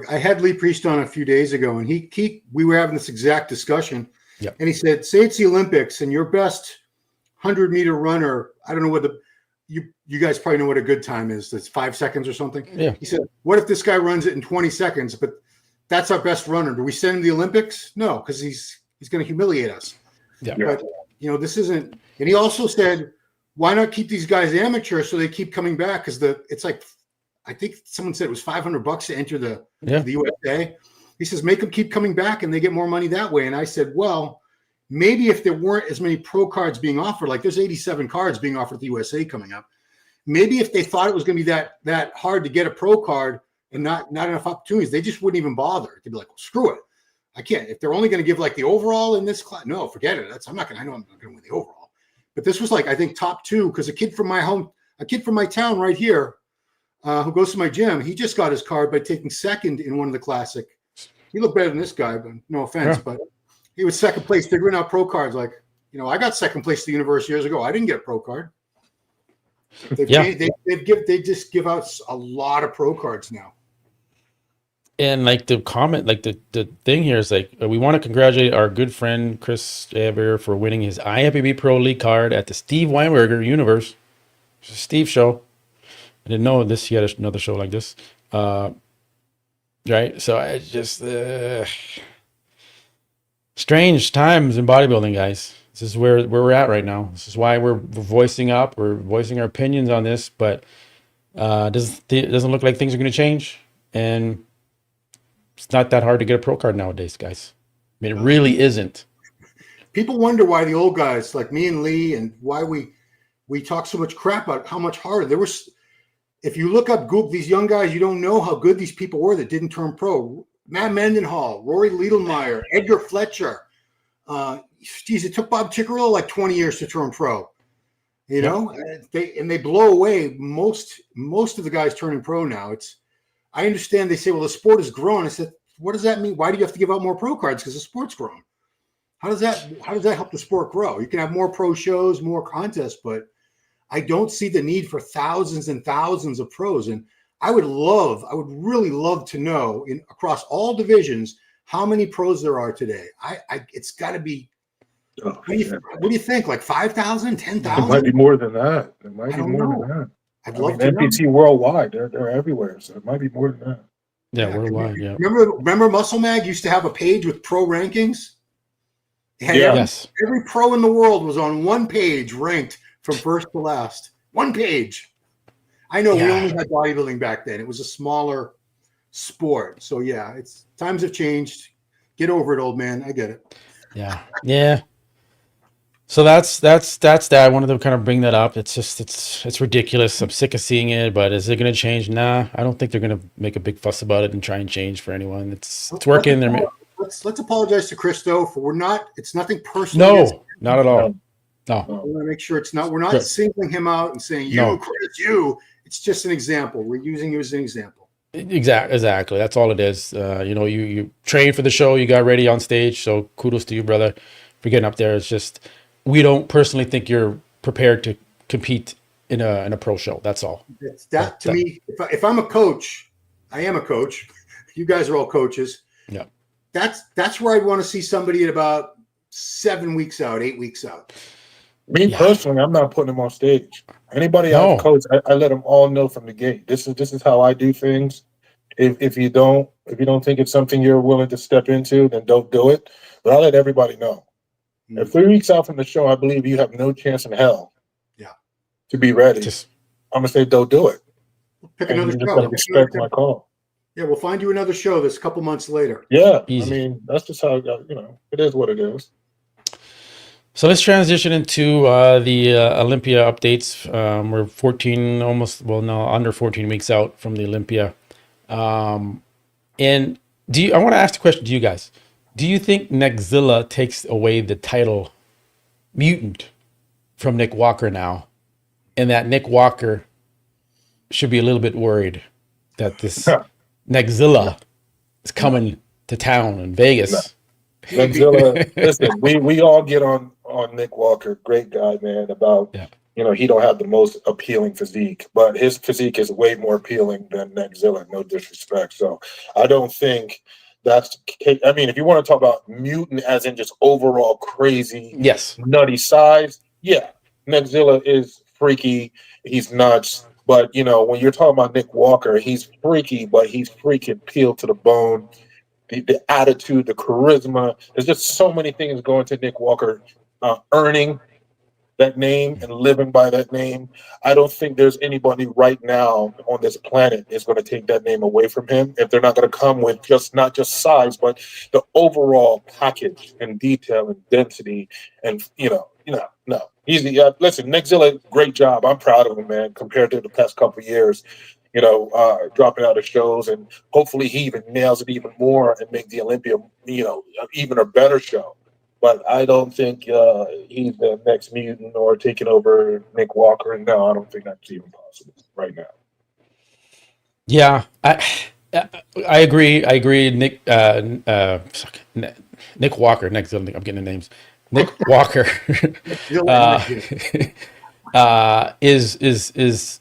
I had Lee Priest on a few days ago, and we were having this exact discussion. Yep. And he said, say it's the Olympics, and your best 100-meter runner, I don't know what you guys probably know what a good time is. That's 5 seconds or something. Yeah. He said, what if this guy runs it in 20 seconds, but that's our best runner. Do we send him to the Olympics? No, because he's going to humiliate us. Yeah. But this isn't. And he also said, why not keep these guys amateur so they keep coming back? Because it's like, I think someone said it was $500 to enter the USA. He says, make them keep coming back and they get more money that way. And I said, well, maybe if there weren't as many pro cards being offered, like there's 87 cards being offered at the USA coming up. Maybe if they thought it was going to be that hard to get a pro card and not enough opportunities, they just wouldn't even bother. They'd be like, well, screw it. I can't. If they're only going to give like the overall in this class, no, forget it. I know I'm not going to win the overall. But this was like, I think top 2, because a kid from my town right here, who goes to my gym, he just got his card by taking second in one of the classic. He looked better than this guy, but no offense, but he was second place figuring out pro cards. Like, I got second place at the universe years ago. I didn't get a pro card. They just give out a lot of pro cards now. And like the comment, like the thing here is like, we want to congratulate our good friend Chris Aber for winning his IFBB Pro League card at the Steve Weinberger Universe. It's a Steve show. I didn't know this. He had another show like this. Right. So I just, strange times in bodybuilding, guys. This is where we're at right now. This is why we're voicing up. We're voicing our opinions on this, but it doesn't look like things are going to change. And it's not that hard to get a pro card nowadays, guys. I mean, it really isn't. People wonder why the old guys like me and Lee, and why we talk so much crap about how much harder there was. If you look up Google, these young guys, you don't know how good these people were that didn't turn pro. Matt Mendenhall, Rory Liedelmeyer, Edgar Fletcher. It took Bob Chickarello like 20 years to turn pro. They blow away most of the guys turning pro now. I understand they say, well, the sport has grown. I said, what does that mean? Why do you have to give out more pro cards? Because the sport's grown. How does that help the sport grow? You can have more pro shows, more contests, but I don't see the need for thousands and thousands of pros. And I would really love to know across all divisions how many pros there are today. It's got to be. What do you think? Like 5,000, 10,000? It might be more than that. It might be more than that. I'd love to NPC know. Worldwide, they're everywhere, so it might be more than that. Yeah, worldwide. Yeah. Remember Muscle Mag used to have a page with pro rankings? Yes. Every pro in the world was on one page ranked from first to last. One page. I know we only had bodybuilding back then. It was a smaller sport. So yeah, times have changed. Get over it, old man. I get it. Yeah. So that's that. I wanted to kind of bring that up. It's just it's ridiculous. I'm sick of seeing it, but is it going to change? Nah, I don't think they're going to make a big fuss about it and try and change for anyone. It's working. Let's apologize to Christo for it's nothing personal. No, not at all. No. I want to make sure it's not. We're not singling him out and saying Chris, you. It's just an example. We're using you as an example. Exactly. That's all it is. You trained for the show. You got ready on stage. So kudos to you, brother, for getting up there. It's just we don't personally think you're prepared to compete in a pro show. That's all. To me, if I'm a coach, I am a coach. You guys are all coaches. Yeah. That's where I'd want to see somebody at about 7 weeks out, 8 weeks out. Me personally, I'm not putting them on stage. Anybody I've coached, I let them all know from the gate. This is how I do things. If you don't think it's something you're willing to step into, then don't do it. But I'll let everybody know. Mm-hmm. If 3 weeks out from the show, I believe you have no chance in hell. To be ready. I'm gonna say don't do it. Pick another show. Just gotta respect my call. Yeah, we'll find you another show this couple months later. Yeah, easy. I mean that's just how it is what it is. So let's transition into the Olympia updates. We're under 14 weeks out from the Olympia. And I want to ask the question to you guys. Do you think Neckzilla takes away the title mutant from Nick Walker now? And that Nick Walker should be a little bit worried that this Neckzilla is coming to town in Vegas. Neckzilla, listen, we all get on Nick Walker, great guy, man, about he don't have the most appealing physique, but his physique is way more appealing than Neckzilla, no disrespect. So I don't think that's if you want to talk about mutant as in just overall crazy, nutty size, Neckzilla is freaky, he's nuts. But when you're talking about Nick Walker, he's freaky, but he's freaking peeled to the bone. the attitude, the charisma. There's just so many things going to Nick Walker earning that name and living by that name. I don't think there's anybody right now on this planet is going to take that name away from him if they're not going to come with just not just size, but the overall package and detail and density. And no. He's the listen, Neckzilla, great job. I'm proud of him, man. Compared to the past couple of years, dropping out of shows, and hopefully he even nails it even more and make the Olympia, even a better show. But I don't think he's the next mutant or taking over Nick Walker. And no, I don't think that's even possible right now. Yeah, I agree. I agree. Nick Walker. Next, I'm getting the names. Nick Walker is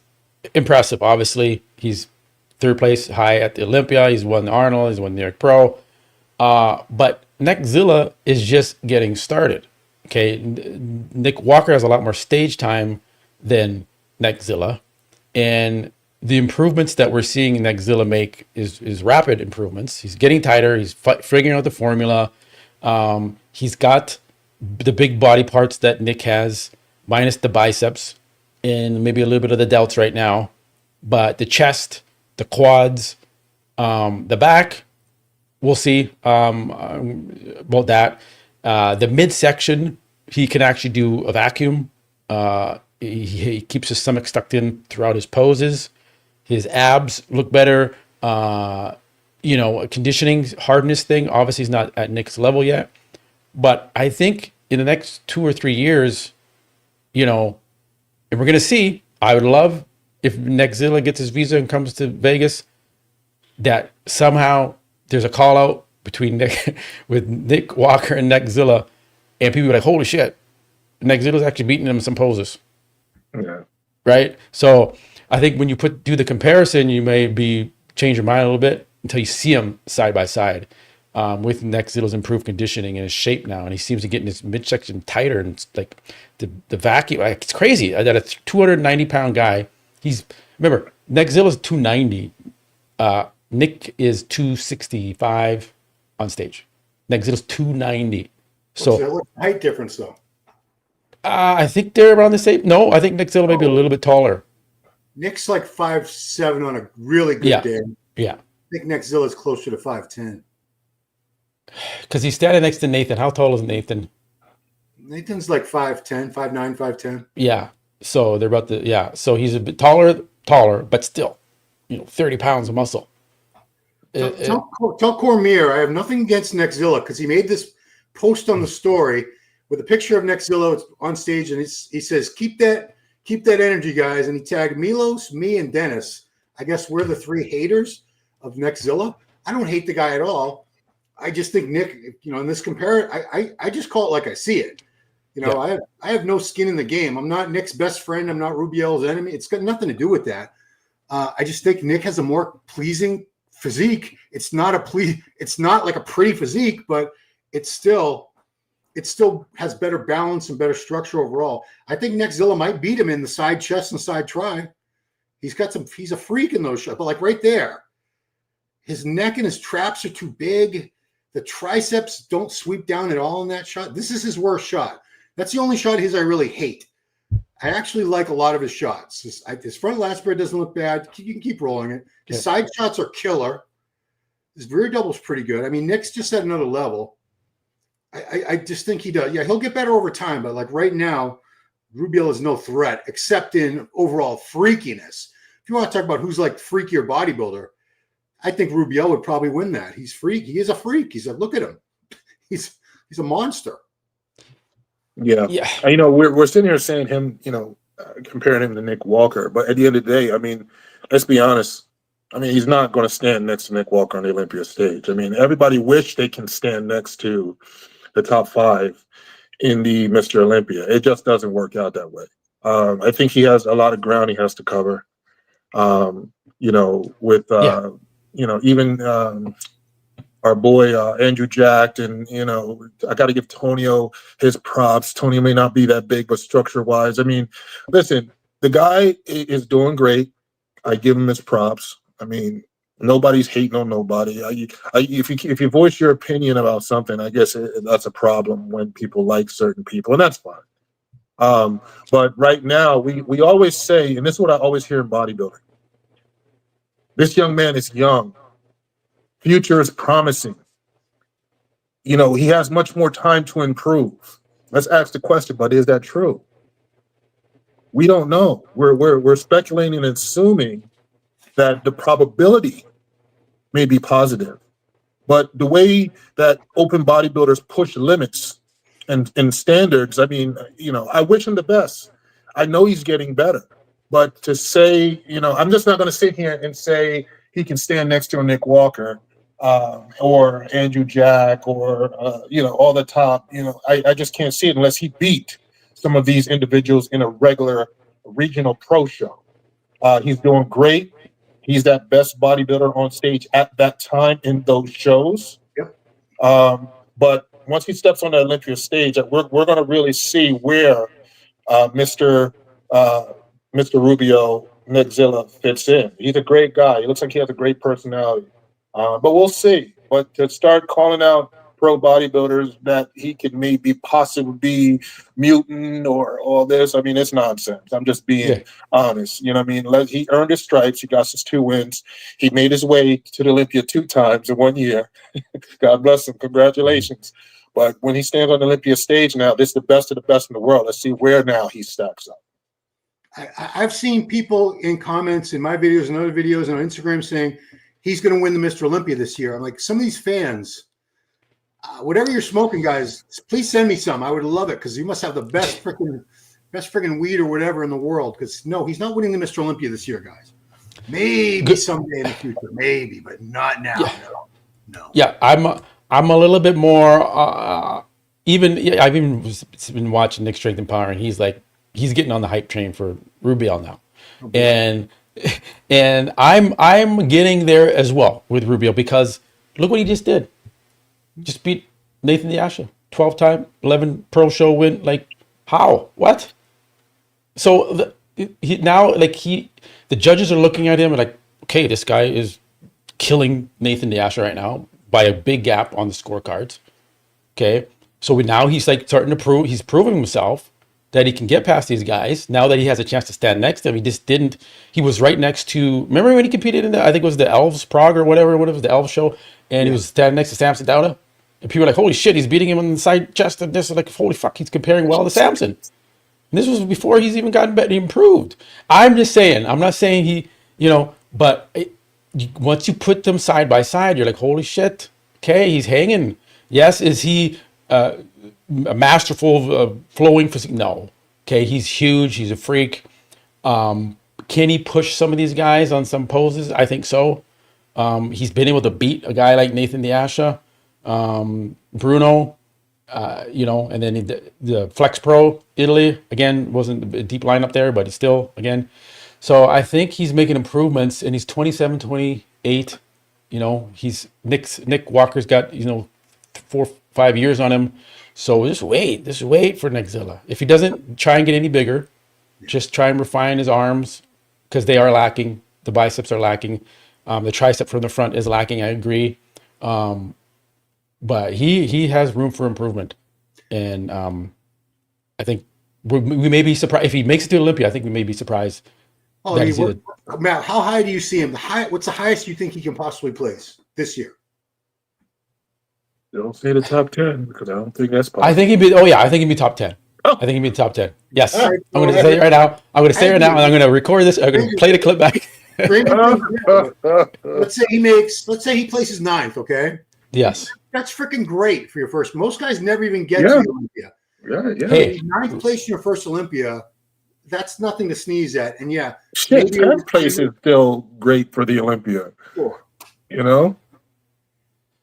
impressive. Obviously, he's third place high at the Olympia. He's won the Arnold. He's won the New York Pro. But Neckzilla is just getting started. Okay, Nick Walker has a lot more stage time than Neckzilla, and the improvements that we're seeing Neckzilla make is rapid improvements. He's getting tighter. He's figuring out the formula. He's got the big body parts that Nick has, minus the biceps and maybe a little bit of the delts right now. But the chest, the quads, the back, we'll see about that. The midsection, he can actually do a vacuum. He keeps his stomach stuck in throughout his poses. His abs look better. Conditioning, hardness thing, obviously he's not at Nick's level yet. But I think in the next 2 or 3 years, and we're going to see, I would love if Neckzilla gets his visa and comes to Vegas, that somehow there's a call out between with Nick Walker and Neckzilla, and people are like, holy shit, Neckzilla's actually beating him in some poses. Yeah. Right? So I think when you do the comparison, you may change your mind a little bit until you see them side by side. With Neckzilla's improved conditioning and his shape now, and he seems to get in his midsection tighter, and it's like the vacuum. It's crazy that a 290-pound guy. Remember, Neckzilla's 290. Nick is 265 on stage. Neckzilla's 290. So what's the height difference though? I think they're around the same. No, I think Neckzilla may be a little bit taller. Nick's like 5'7" on a really good day. Yeah. I think Neckzilla's closer to 5'10". Because he's standing next to Nathan. How tall is Nathan? Nathan's like 5'10", 5'9", 5'10". Yeah. So they're about to, so he's a bit taller, but still, 30 pounds of muscle. Tell Cormier I have nothing against Neckzilla, because he made this post on the story with a picture of Neckzilla on stage, and he says, keep that energy, guys. And he tagged Milos, me, and Dennis. I guess we're the 3 haters of Neckzilla. I don't hate the guy at all. I just think Nick, in this comparison, I just call it like I see it. I have no skin in the game. I'm not Nick's best friend. I'm not Rubiel's enemy. It's got nothing to do with that. I just think Nick has a more pleasing physique. It's not like a pretty physique, but it still has better balance and better structure overall. I think Neckzilla might beat him in the side chest and side tri. He's a freak in those shots, but like right there, his neck and his traps are too big. The triceps don't sweep down at all in that shot. This is his worst shot. That's the only shot of his I really hate. I actually like a lot of his shots. His front lat spread doesn't look bad. You can keep rolling it. His side shots are killer. His rear double's pretty good. I mean, Nick's just at another level. I just think he does. Yeah, he'll get better over time, but like right now, Rubiel is no threat except in overall freakiness. If you want to talk about who's like freakier bodybuilder, I think Rubiel would probably win that. He's freak. He is a freak. He's like, look at him. He's a monster. Yeah. We're sitting here saying him, comparing him to Nick Walker, but at the end of the day, I mean, let's be honest. I mean, he's not going to stand next to Nick Walker on the Olympia stage. I mean, everybody wish they can stand next to the top 5 in the Mr. Olympia. It just doesn't work out that way. I think he has a lot of ground he has to cover. Even our boy Andrew Jacked, and I got to give Tonio his props. Tonio may not be that big, but structure-wise, I mean, listen, the guy is doing great. I give him his props. I mean, Nobody's hating on nobody. If you voice your opinion about something, I guess that's a problem when people like certain people, and that's fine. But right now, we always say, and this is what I always hear in bodybuilding: this young man is young, future is promising. You know, he has much more time to improve. Let's ask the question, but is that true? We don't know. We're speculating and assuming that the probability may be positive. But the way that open bodybuilders push limits and standards, I mean, you know, I wish him the best. I know he's getting better. But to say, you know, I'm just not going to sit here and say he can stand next to a Nick Walker or Andrew Jack or, you know, all the top. You know, I just can't see it unless he beat some of these individuals in a regular regional pro show. He's doing great. He's that best bodybuilder on stage at that time in those shows. Yep. But once he steps on the Olympia stage, we're going to really see where Mr. Rubio Neckzilla fits in. He's a great guy. He looks like he has a great personality. But we'll see. But to start calling out pro bodybuilders that he could maybe possibly be mutant or all this, I mean, it's nonsense. I'm just being honest. You know what I mean? He earned his stripes. He got his 2 wins. He made his way to the Olympia 2 times in 1 year. God bless him. Congratulations. But when he stands on the Olympia stage now, this is the best of the best in the world. Let's see where now he stacks up. I've seen people in comments in my videos and other videos and on Instagram saying he's going to win the Mr. Olympia this year. I'm like, some of these fans, whatever you're smoking, guys, please send me some. I would love it because you must have the best freaking weed or whatever in the world. Because no, he's not winning the Mr. Olympia this year, guys. Maybe someday in the future, maybe, but not now. Yeah. No. Yeah, I'm a little bit more I've even been watching Nick Strength and Power, and he's getting on the hype train for Rubio now. Okay. And I'm getting there as well with Rubio because look what he just did. Just beat Nathan Diasha, 12-time, 11 pro show win. Like, how? What? So the judges are looking at him and like, okay, this guy is killing Nathan Diasha right now by a big gap on the scorecards. Okay, so now he's like starting to prove, he's proving himself that he can get past these guys now that he has a chance to stand next to him. He just didn't. He was right next to, remember when he competed in I think it was the Elves Prague or whatever it was, the Elves show, and he was standing next to Samson Dauda, and people were like, holy shit, he's beating him on the side chest, and this is like, holy fuck, he's comparing well to Samson. And this was before he's even gotten better, he improved. I'm just saying, I'm not saying he, you know, but once you put them side by side, you're like, holy shit, okay, he's hanging. Yes, is he a masterful flowing physique? No. Okay, he's huge. He's a freak. Can he push some of these guys on some poses? I think so. He's been able to beat a guy like Nathan Diasha, Bruno, you know, and then the Flex Pro Italy again wasn't a deep lineup there, but he's still again. So I think he's making improvements, and he's 27, 28. You know, Nick Walker's got, you know, 4, 5 years on him. So just wait for Neckzilla. If he doesn't try and get any bigger, just try and refine his arms because they are lacking. The biceps are lacking. The tricep from the front is lacking. I agree. But he has room for improvement. And I think we may be surprised if he makes it to Olympia. I think we may be surprised. Oh, Matt, how high do you see him? What's the highest you think he can possibly place this year? Don't say the top 10 because I don't think that's possible. I think he'd be. Oh yeah, I think he'd be top 10. I think he'd be top 10. Yes, right, I'm going to say it right now. I'm going to say it right now, and I'm going to record this. I'm going to play the clip back. Let's say he places 9th. Okay. Yes. That's freaking great for your first. Most guys never even get to Olympia. Yeah. Hey, 9th place in your first Olympia. That's nothing to sneeze at. And yeah, 10th place is still great for the Olympia. Sure. You know.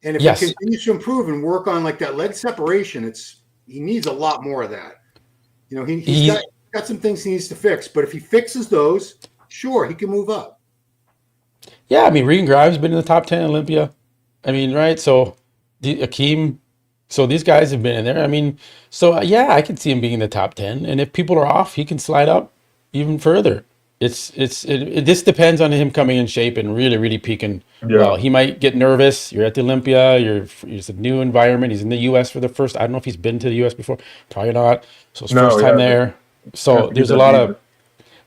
And if he continues to improve and work on like that leg separation, he needs a lot more of that. You know, he's got some things he needs to fix, but if he fixes those, sure, he can move up. Yeah, I mean, Regan Grimes been in the top 10 Olympia. I mean, right? So Akeem, so these guys have been in there. I mean, so yeah, I can see him being in the top 10. And if people are off, he can slide up even further. This depends on him coming in shape and really peaking. Yeah. Well, he might get nervous. You're at the Olympia. It's a new environment. He's in the U.S. for the first. I don't know if he's been to the U.S. before. Probably not. So it's No, first he time hasn't. there. Has So to get there's a that lot visa. of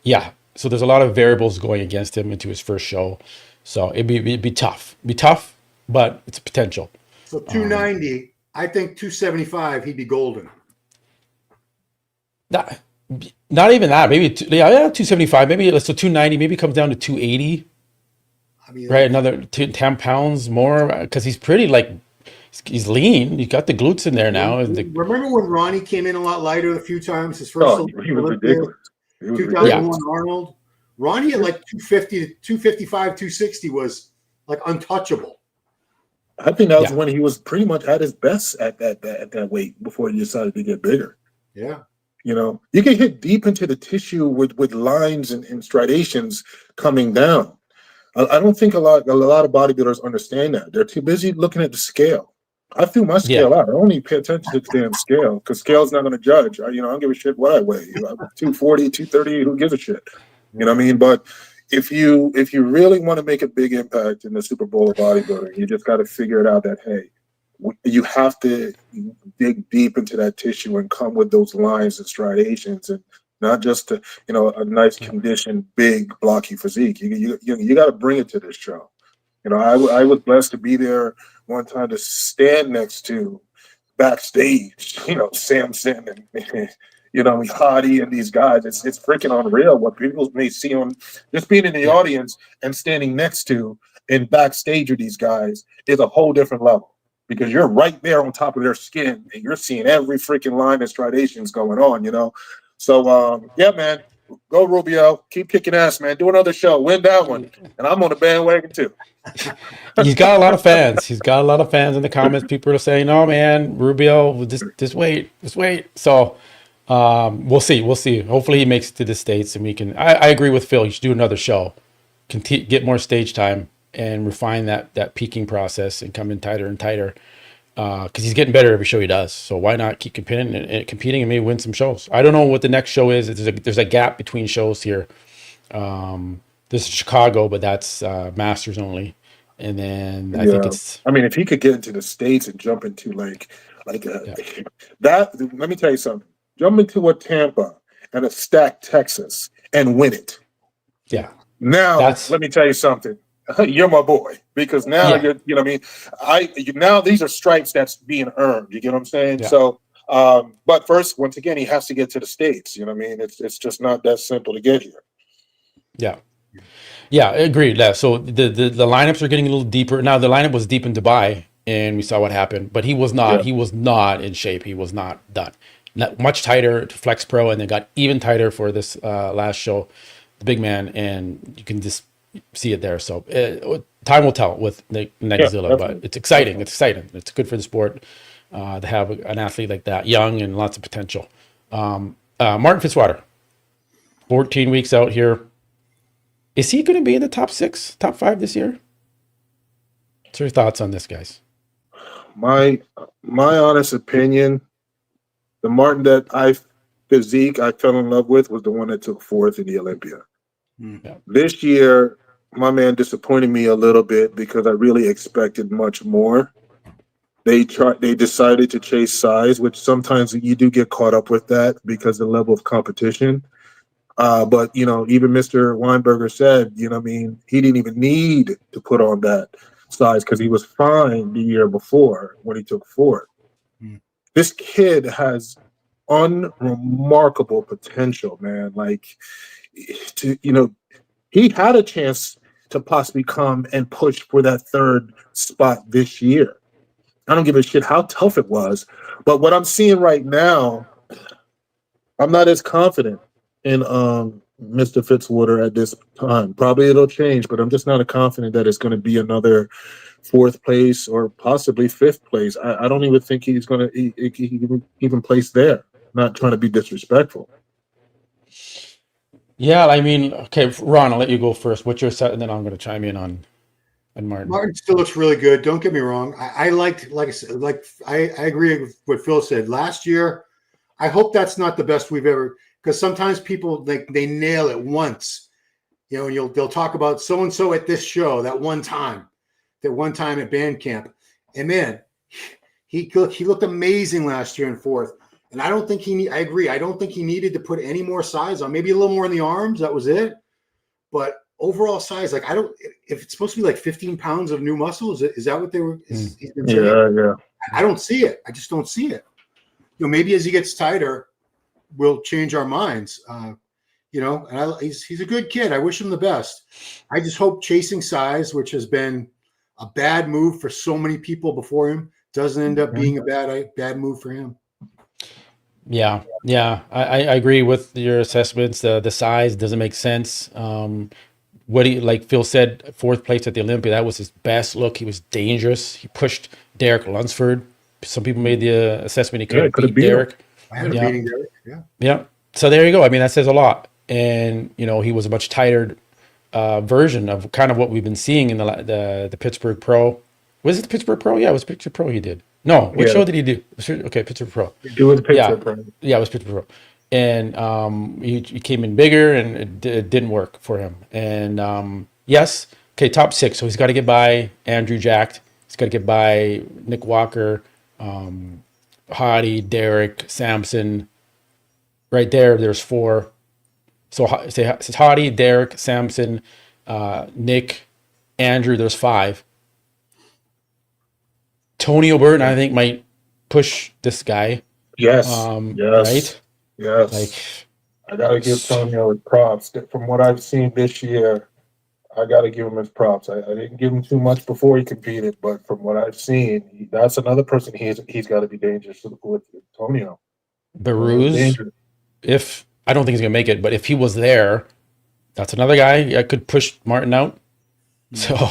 yeah. So there's a lot of variables going against him into his first show. So it'd be tough. Be tough, but it's a potential. So 290, I think 275, he'd be golden. Not, not even that. Maybe 275. Maybe so 290. Maybe comes down to 280. I mean, Right, another 10 pounds more because he's pretty he's lean. You got the glutes in there now, and remember when Ronnie came in a lot lighter a few times? His first Oh, he was Olympia, ridiculous. He was 2001 ridiculous. Arnold. Ronnie at like 250 to 255, 260 was like untouchable. I think that was Yeah. when he was pretty much at his best at that weight before he decided to get bigger. Yeah. You know, you can hit deep into the tissue with lines and striations coming down. I don't think a lot of bodybuilders understand that. They're too busy looking at the scale. I threw my Yeah. scale out. I don't even pay attention to the damn scale because scale's not going to judge. I don't give a shit what I weigh. 240, 230, who gives a shit? You know what I mean? But if you really want to make a big impact in the Super Bowl of bodybuilding, you just got to figure it out that, hey, you have to dig deep into that tissue and come with those lines and striations and not just a nice conditioned, big, blocky physique. You got to bring it to this show. I was blessed to be there one time to stand next to backstage, Samson and Hadi and these guys. It's freaking unreal what people may see on just being in the audience and standing next to and backstage with these guys is a whole different level because you're right there on top of their skin and you're seeing every freaking line and striations going on. So, yeah, man, go Rubio. Keep kicking ass, man. Do another show. Win that one. And I'm on the bandwagon, too. He's got a lot of fans. He's got a lot of fans in the comments. People are saying, "No, man, Rubio, just wait. So we'll see. Hopefully he makes it to the States and we can. I agree with Phil. You should do another show, get more stage time and refine that peaking process and come in tighter and tighter. Because he's getting better every show he does. So why not keep competing and maybe win some shows? I don't know what the next show is. There's a gap between shows here. This is Chicago, but that's Masters only. And then I think it's. I mean, if he could get into the States and jump into that, let me tell you something. Jump into a Tampa and a stacked Texas and win it. Yeah. Now, let me tell you something. You're my boy because now you're, you know what I mean? Now these are stripes that's being earned. You get what I'm saying? Yeah. So, but first, once again, he has to get to the States. You know what I mean? It's just not that simple to get here. Yeah. Yeah, agreed. Yeah. So the lineups are getting a little deeper. Now the lineup was deep in Dubai and we saw what happened, but he was not in shape. He was not done. Much tighter to Flex Pro and then got even tighter for this last show, the big man, and you can just see it there. So time will tell with Neckzilla, but it's exciting. It's good for the sport to have an athlete like that, young and lots of potential. Martin Fitzwater, 14 weeks out here. Is he going to be in the top 6, top 5 this year? What's your thoughts on this, guys? My honest opinion, the Martin that I fell in love with was the one that took 4th in the Olympia. Yeah. This year, my man disappointed me a little bit because I really expected much more. They decided to chase size, which sometimes you do get caught up with that because the level of competition. But even Mr. Weinberger said, he didn't even need to put on that size because he was fine the year before when he took 4th. This kid has unremarkable potential, man. He had a chance to possibly come and push for that 3rd spot this year. I don't give a shit how tough it was, but what I'm seeing right now, I'm not as confident in Mr. Fitzwater at this time. Probably it'll change, but I'm just not confident that it's going to be another 4th place or possibly 5th place. I don't even think he's going to even place there. Not trying to be disrespectful. Yeah, I mean, okay, Ron, I'll let you go first. What's your set, and then I'm going to chime in on Martin. Martin still looks really good. Don't get me wrong. I agree with what Phil said. Last year, I hope that's not the best we've ever. Because sometimes people they nail it once You know, and they'll talk about so and so at this show that one time at band camp, and man, he looked amazing last year in fourth. And I don't think I agree. I don't think he needed to put any more size on. Maybe a little more in the arms. That was it. But overall size, like if it's supposed to be like 15 pounds of new muscle, is that what they were? He's been saying? Yeah. I don't see it. I just don't see it. You know, maybe as he gets tighter, we'll change our minds. You know, and he's a good kid. I wish him the best. I just hope chasing size, which has been a bad move for so many people before him, doesn't end up being a bad move for him. Yeah, I agree with your assessments. The size doesn't make sense. What he, like Phil said, fourth place at the Olympia, that was his best look. He was dangerous. He pushed Derek Lunsford. Some people made the assessment he could beat Derek. I had a beating Derek. Yeah. So there you go. I mean, that says a lot. And you know, he was a much tighter version of kind of what we've been seeing in the Pittsburgh Pro. Was it the Pittsburgh Pro? Yeah, it was Pittsburgh Pro he did. No, what show did he do? Okay, Pittsburgh Pro. It was Pittsburgh Pro. Yeah, it was Pittsburgh Pro. And he came in bigger, and it didn't work for him. And yes, okay, top 6. So he's got to get by Andrew Jacked. He's got to get by Nick Walker, Hottie, Derek, Sampson. Right there's 4. So it's Hottie, Derek, Sampson, Nick, Andrew. There's 5. Tony O'Burton, I think, might push this guy. Yes. Right? Yes. Like, I gotta give Tonio his props. From what I've seen this year, I gotta give him his props. I didn't give him too much before he competed, but from what I've seen, that's another person he's got to be dangerous with Tonio. Baruz, I don't think he's gonna make it, but if he was there, that's another guy that could push Martin out. So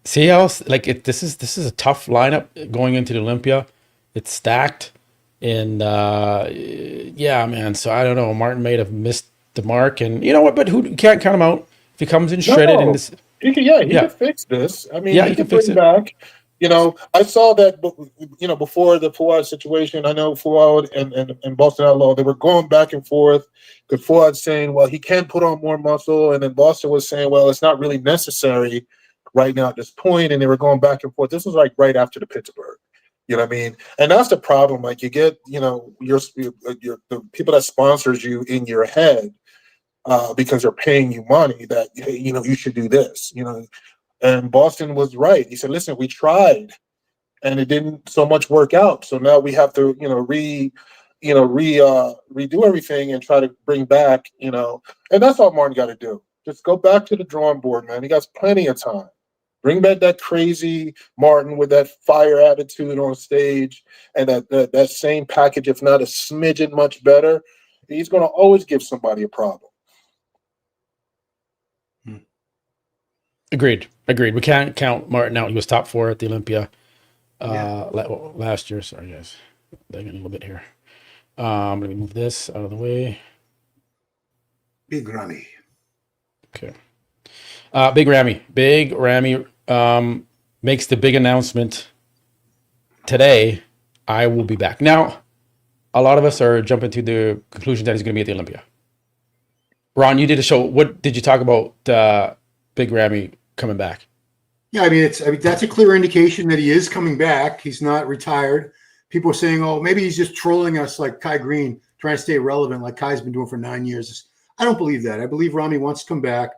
see how this is a tough lineup going into the Olympia. It's stacked, and yeah, man. So I don't know. Martin may have missed the mark, and you know what? But who can't count him out if he comes in shredded. And this, he can fix this. I mean, he can fix it back. You know, I saw that. You know, before the Fuad situation, I know Fuad and Boston Outlaw, they were going back and forth. Because Fuad saying, well, he can put on more muscle, and then Boston was saying, well, it's not really necessary right now at this point, and they were going back and forth. This was like right after the Pittsburgh. You know what I mean? And that's the problem. Like you get, you know, the people that sponsors you in your head because they're paying you money that, you know, you should do this, you know. And Boston was right. He said, listen, we tried and it didn't so much work out. So now we have to, you know, redo everything and try to bring back, you know. And that's all Martin got to do. Just go back to the drawing board, man. He got plenty of time. Bring back that crazy Martin with that fire attitude on stage and that same package, if not a smidgen much better. He's going to always give somebody a problem. Agreed. We can't count Martin out. He was top 4 at the Olympia last year. Sorry, guys. Lagging a little bit here. Let me move this out of the way. Big Ramy. Okay. Big Ramy makes the big announcement today. I will be back. Now, a lot of us are jumping to the conclusion that he's going to be at the Olympia. Ron, you did a show. What did you talk about Big Ramy coming back? Yeah, I mean, that's a clear indication that he is coming back. He's not retired. People are saying, oh, maybe he's just trolling us like Kai Green, trying to stay relevant like Kai's been doing for 9 years. I don't believe that. I believe Ramy wants to come back.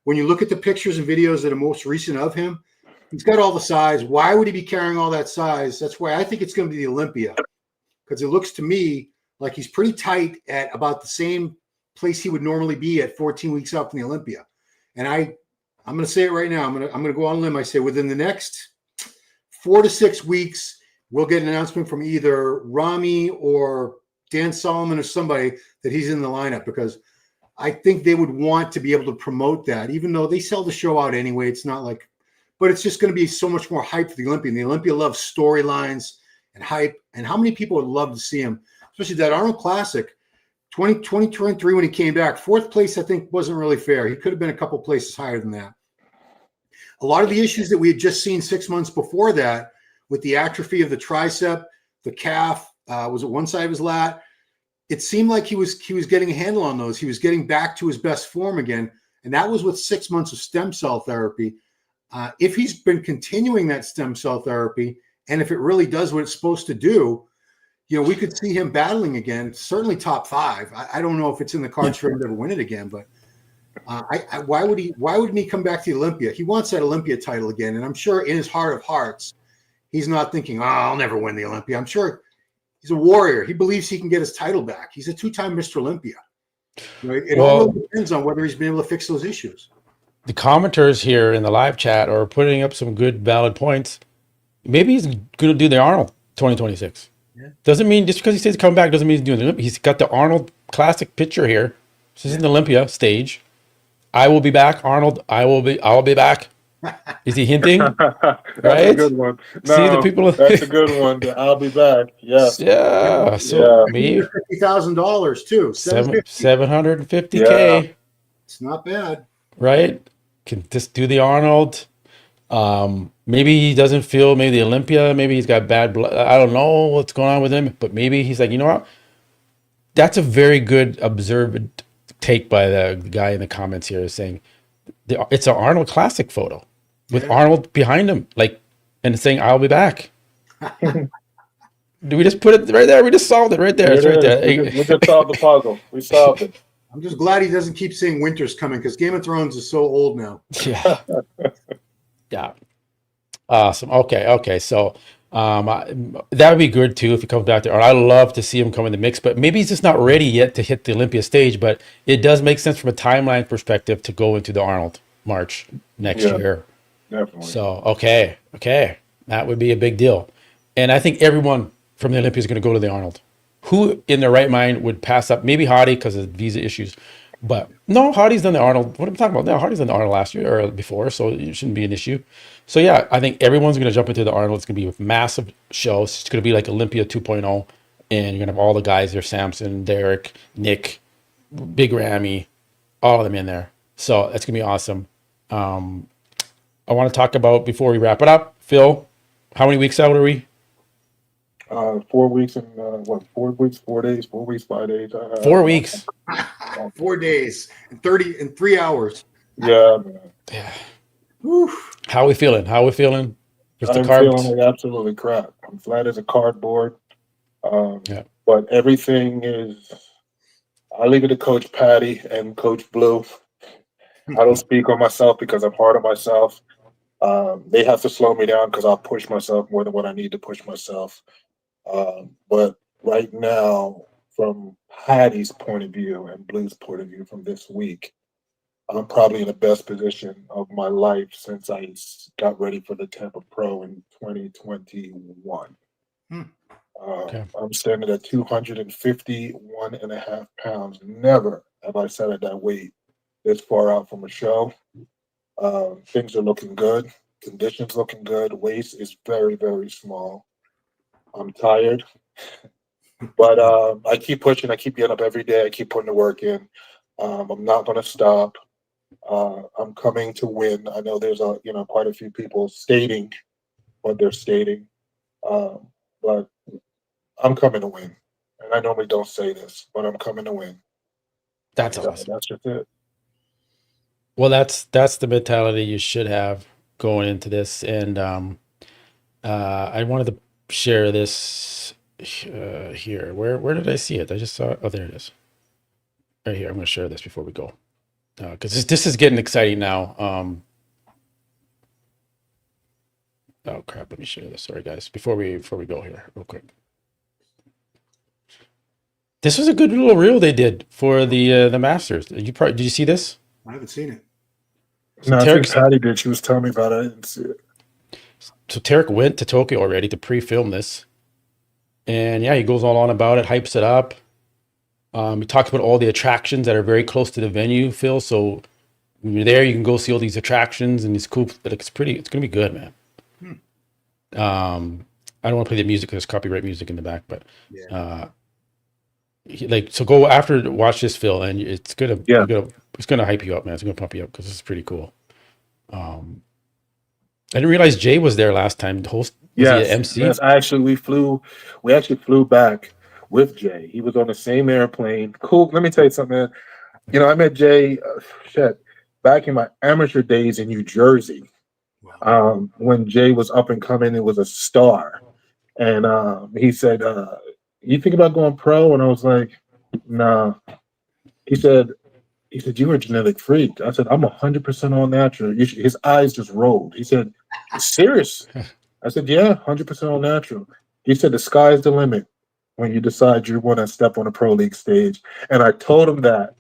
When you look at the pictures and videos that are most recent of him, he's got all the size. Why would he be carrying all that size? That's why I think it's going to be the Olympia, because it looks to me like he's pretty tight at about the same place he would normally be at 14 weeks out from the Olympia. And I'm going to say it right now. I'm going to go on a limb. I say within the next 4 to 6 weeks, we'll get an announcement from either Ramy or Dan Solomon or somebody that he's in the lineup, because I think they would want to be able to promote that, even though they sell the show out anyway. It's not like, but it's just going to be so much more hype for the Olympia. And the Olympia loves storylines and hype. And how many people would love to see him, especially that Arnold Classic 2023 when he came back. 4th place, I think, wasn't really fair. He could have been a couple places higher than that. A lot of the issues that we had just seen 6 months before that, with the atrophy of the tricep, the calf, was it one side of his lat? It seemed like he was getting a handle on those. He was getting back to his best form again. And that was with 6 months of stem cell therapy. If he's been continuing that stem cell therapy, and if it really does what it's supposed to do, we could see him battling again, certainly top 5. I don't know if it's in the cards for him to ever win it again, but why wouldn't he come back to the Olympia? He wants that Olympia title again. And I'm sure in his heart of hearts, he's not thinking, I'll never win the Olympia. I'm sure he's a warrior. He believes he can get his title back. He's a 2-time Mr. Olympia. It all depends on whether he's been able to fix those issues. The commenters here in the live chat are putting up some good, valid points. Maybe he's going to do the Arnold 2026. Yeah. Doesn't mean just because he says coming back doesn't mean he's doing the Olympia. He's got the Arnold classic picture here. This is in the Olympia stage. I will be back, Arnold. I'll be back. Is he hinting? That's right? a good one. No, See the people. That's a good one. I'll be back. Yes. Yeah. So maybe $50,000 too. $750K. Yeah. It's not bad. Right? Can just do the Arnold. Maybe he doesn't feel maybe the Olympia. Maybe he's got bad blood. I don't know what's going on with him. But maybe he's like, you know what? That's a very good observant take by the guy in the comments here, is saying it's an Arnold classic photo with Arnold behind him, and saying, I'll be back. Do we just put it right there? We just solved it right there. It's right there. We just solved the puzzle. We solved it. I'm just glad he doesn't keep saying winter's coming, because Game of Thrones is so old now. Yeah. Yeah. Awesome. Okay. So that would be good too if he comes back there. I'd love to see him come in the mix, but maybe he's just not ready yet to hit the Olympia stage. But it does make sense from a timeline perspective to go into the Arnold March next year. Definitely. So okay, that would be a big deal. And I think everyone from the Olympia is going to go to the Arnold. Who in their right mind would pass up? Maybe Hadi because of visa issues. But no, Hardy's done the Arnold. What am I talking about? No, Hardy's done the Arnold last year or before, so it shouldn't be an issue. So yeah, I think everyone's going to jump into the Arnold. It's going to be a massive show. It's going to be like Olympia 2.0, and you're going to have all the guys there: Samson, Derek, Nick, Big Ramy, all of them in there. So that's going to be awesome. I want to talk about, before we wrap it up, Phil, how many weeks out are we? 4 weeks and 4 weeks, 4 days, 4 weeks, 5 days. 4 weeks. 4 days and 3 hours. Yeah, man. Yeah. How are we feeling? I'm Feeling like absolutely crap. I'm flat as a cardboard. But everything is, I leave it to Coach Patty and Coach Blue. I don't speak on myself because I'm hard on myself. They have to slow me down because I'll push myself more than what I need to push myself. But right now, from Patty's point of view and Blue's point of view from this week, I'm probably in the best position of my life since I got ready for the Tampa Pro in 2021. I'm standing at 251.5 pounds. Never have I sat at that weight this far out from a show. Things are looking good. Conditions looking good. Waist is very, very small. I'm tired. But I keep pushing. I keep getting up every day. I keep putting the work in. I'm not going to stop. I'm coming to win. I know there's quite a few people stating what they're stating, but I'm coming to win. And I normally don't say this, but I'm coming to win. That's awesome. That's just it. Well, that's the mentality you should have going into this. And I wanted to share this here. Where did I see it? I just saw it. Oh, there it is. Right here. I'm going to share this before we go, because this is getting exciting now. Oh crap! Let me share this. Sorry, guys. Before we go here, real quick. This was a good little reel they did for the Masters. Did you see this? I haven't seen it. No, I think Patty did. She was telling me about it. I didn't see it. So Tarek went to Tokyo already to pre-film this. And yeah, he goes all on about it, hypes it up. He talks about all the attractions that are very close to the venue, Phil. So when you're there, you can go see all these attractions, and it's cool. It's going to be good, man. I don't want to play the music because there's copyright music in the back, but so go after, watch this, Phil, and it's gonna hype you up, man. It's gonna pump you up because it's pretty cool. I didn't realize Jay was there last time. The host, yes, MC. Yes, we actually flew back with Jay. He was on the same airplane. Cool. Let me tell you something, man. I met Jay. back in my amateur days in New Jersey, when Jay was up and coming, it was a star. And he said, you think about going pro? And I was like, nah. He said, you're a genetic freak. I said, I'm 100% all natural. His eyes just rolled. He said, serious? I said, yeah, 100% all natural. He said, the sky's the limit when you decide you want to step on a pro league stage. And I told him that.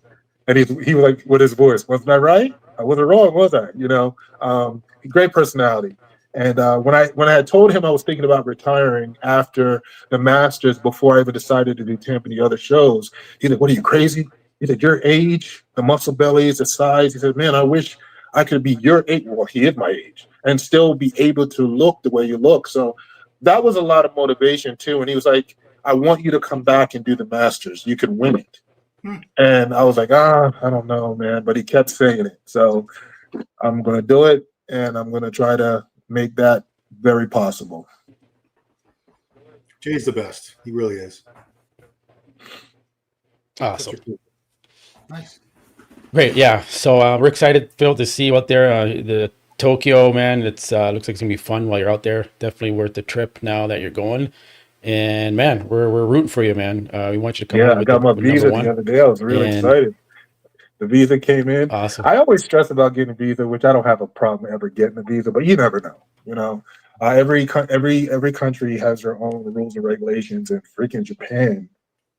And he was like, with his voice, wasn't I right? I wasn't wrong, was I? You know, great personality. And when I had told him I was thinking about retiring after the Masters, before I even decided to do Tampa and the other shows, he said, what are you, crazy? He said, your age, the muscle bellies, the size. He said, man, I wish I could be your age. Well, he is my age, and still be able to look the way you look. So that was a lot of motivation too. And he was like, I want you to come back and do the Masters. You can win it. And I was like, I don't know, man. But he kept saying it. So I'm going to do it, and I'm going to try to make that very possible. Jay's the best. He really is. Awesome. Nice. Great. Yeah. So we're excited, Phil, to see you out there. The Tokyo, man, it's looks like it's gonna be fun while you're out there. Definitely worth the trip now that you're going. And man, we're rooting for you, man. We want you to come. Yeah, out I got my visa the other day. I was really excited. The visa came in. Awesome. I always stress about getting a visa, which I don't have a problem ever getting a visa, but you never know. You know, every country has their own rules and regulations. And freaking Japan,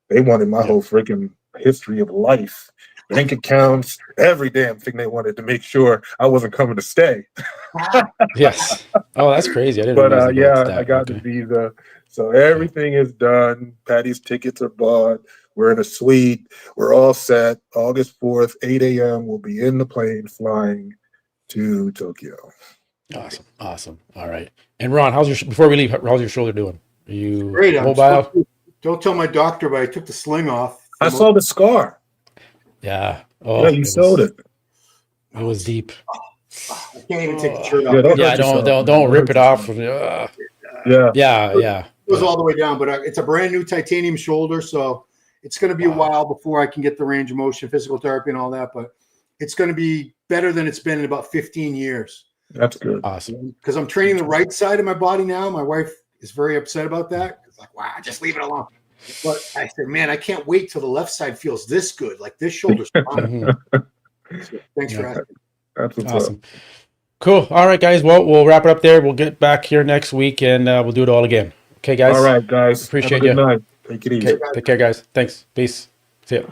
they wanted my whole freaking history of life, bank accounts, every damn thing. They wanted to make sure I wasn't coming to stay. Yes. Oh, that's crazy. I didn't. But I got the visa, so everything is done. Patty's tickets are bought. We're in a suite. We're all set. August 4th, 8 a.m. We'll be in the plane flying to Tokyo. Awesome. All right. And Ron, before we leave, how's your shoulder doing? Are you great? Mobile? Don't tell my doctor, but I took the sling off. I saw the scar. Yeah. Oh, yeah, you sold it. It was deep. I can't even take the shirt off. Yeah, don't rip it off. Yeah. It goes all the way down, but it's a brand new titanium shoulder, so it's going to be a while before I can get the range of motion, physical therapy, and all that. But it's going to be better than it's been in about 15 years. That's good. Awesome. Because I'm training the right side of my body now. My wife is very upset about that. It's like, wow, just leave it alone. But I said, man, I can't wait till the left side feels this good. Like this shoulder's fine. So thanks for asking. That's awesome. Cool. All right, guys. Well, we'll wrap it up there. We'll get back here next week, and we'll do it all again. Okay, guys? All right, guys. Appreciate you. you. Night. Take it easy. Okay. Take care, guys. Thanks. Peace. See ya.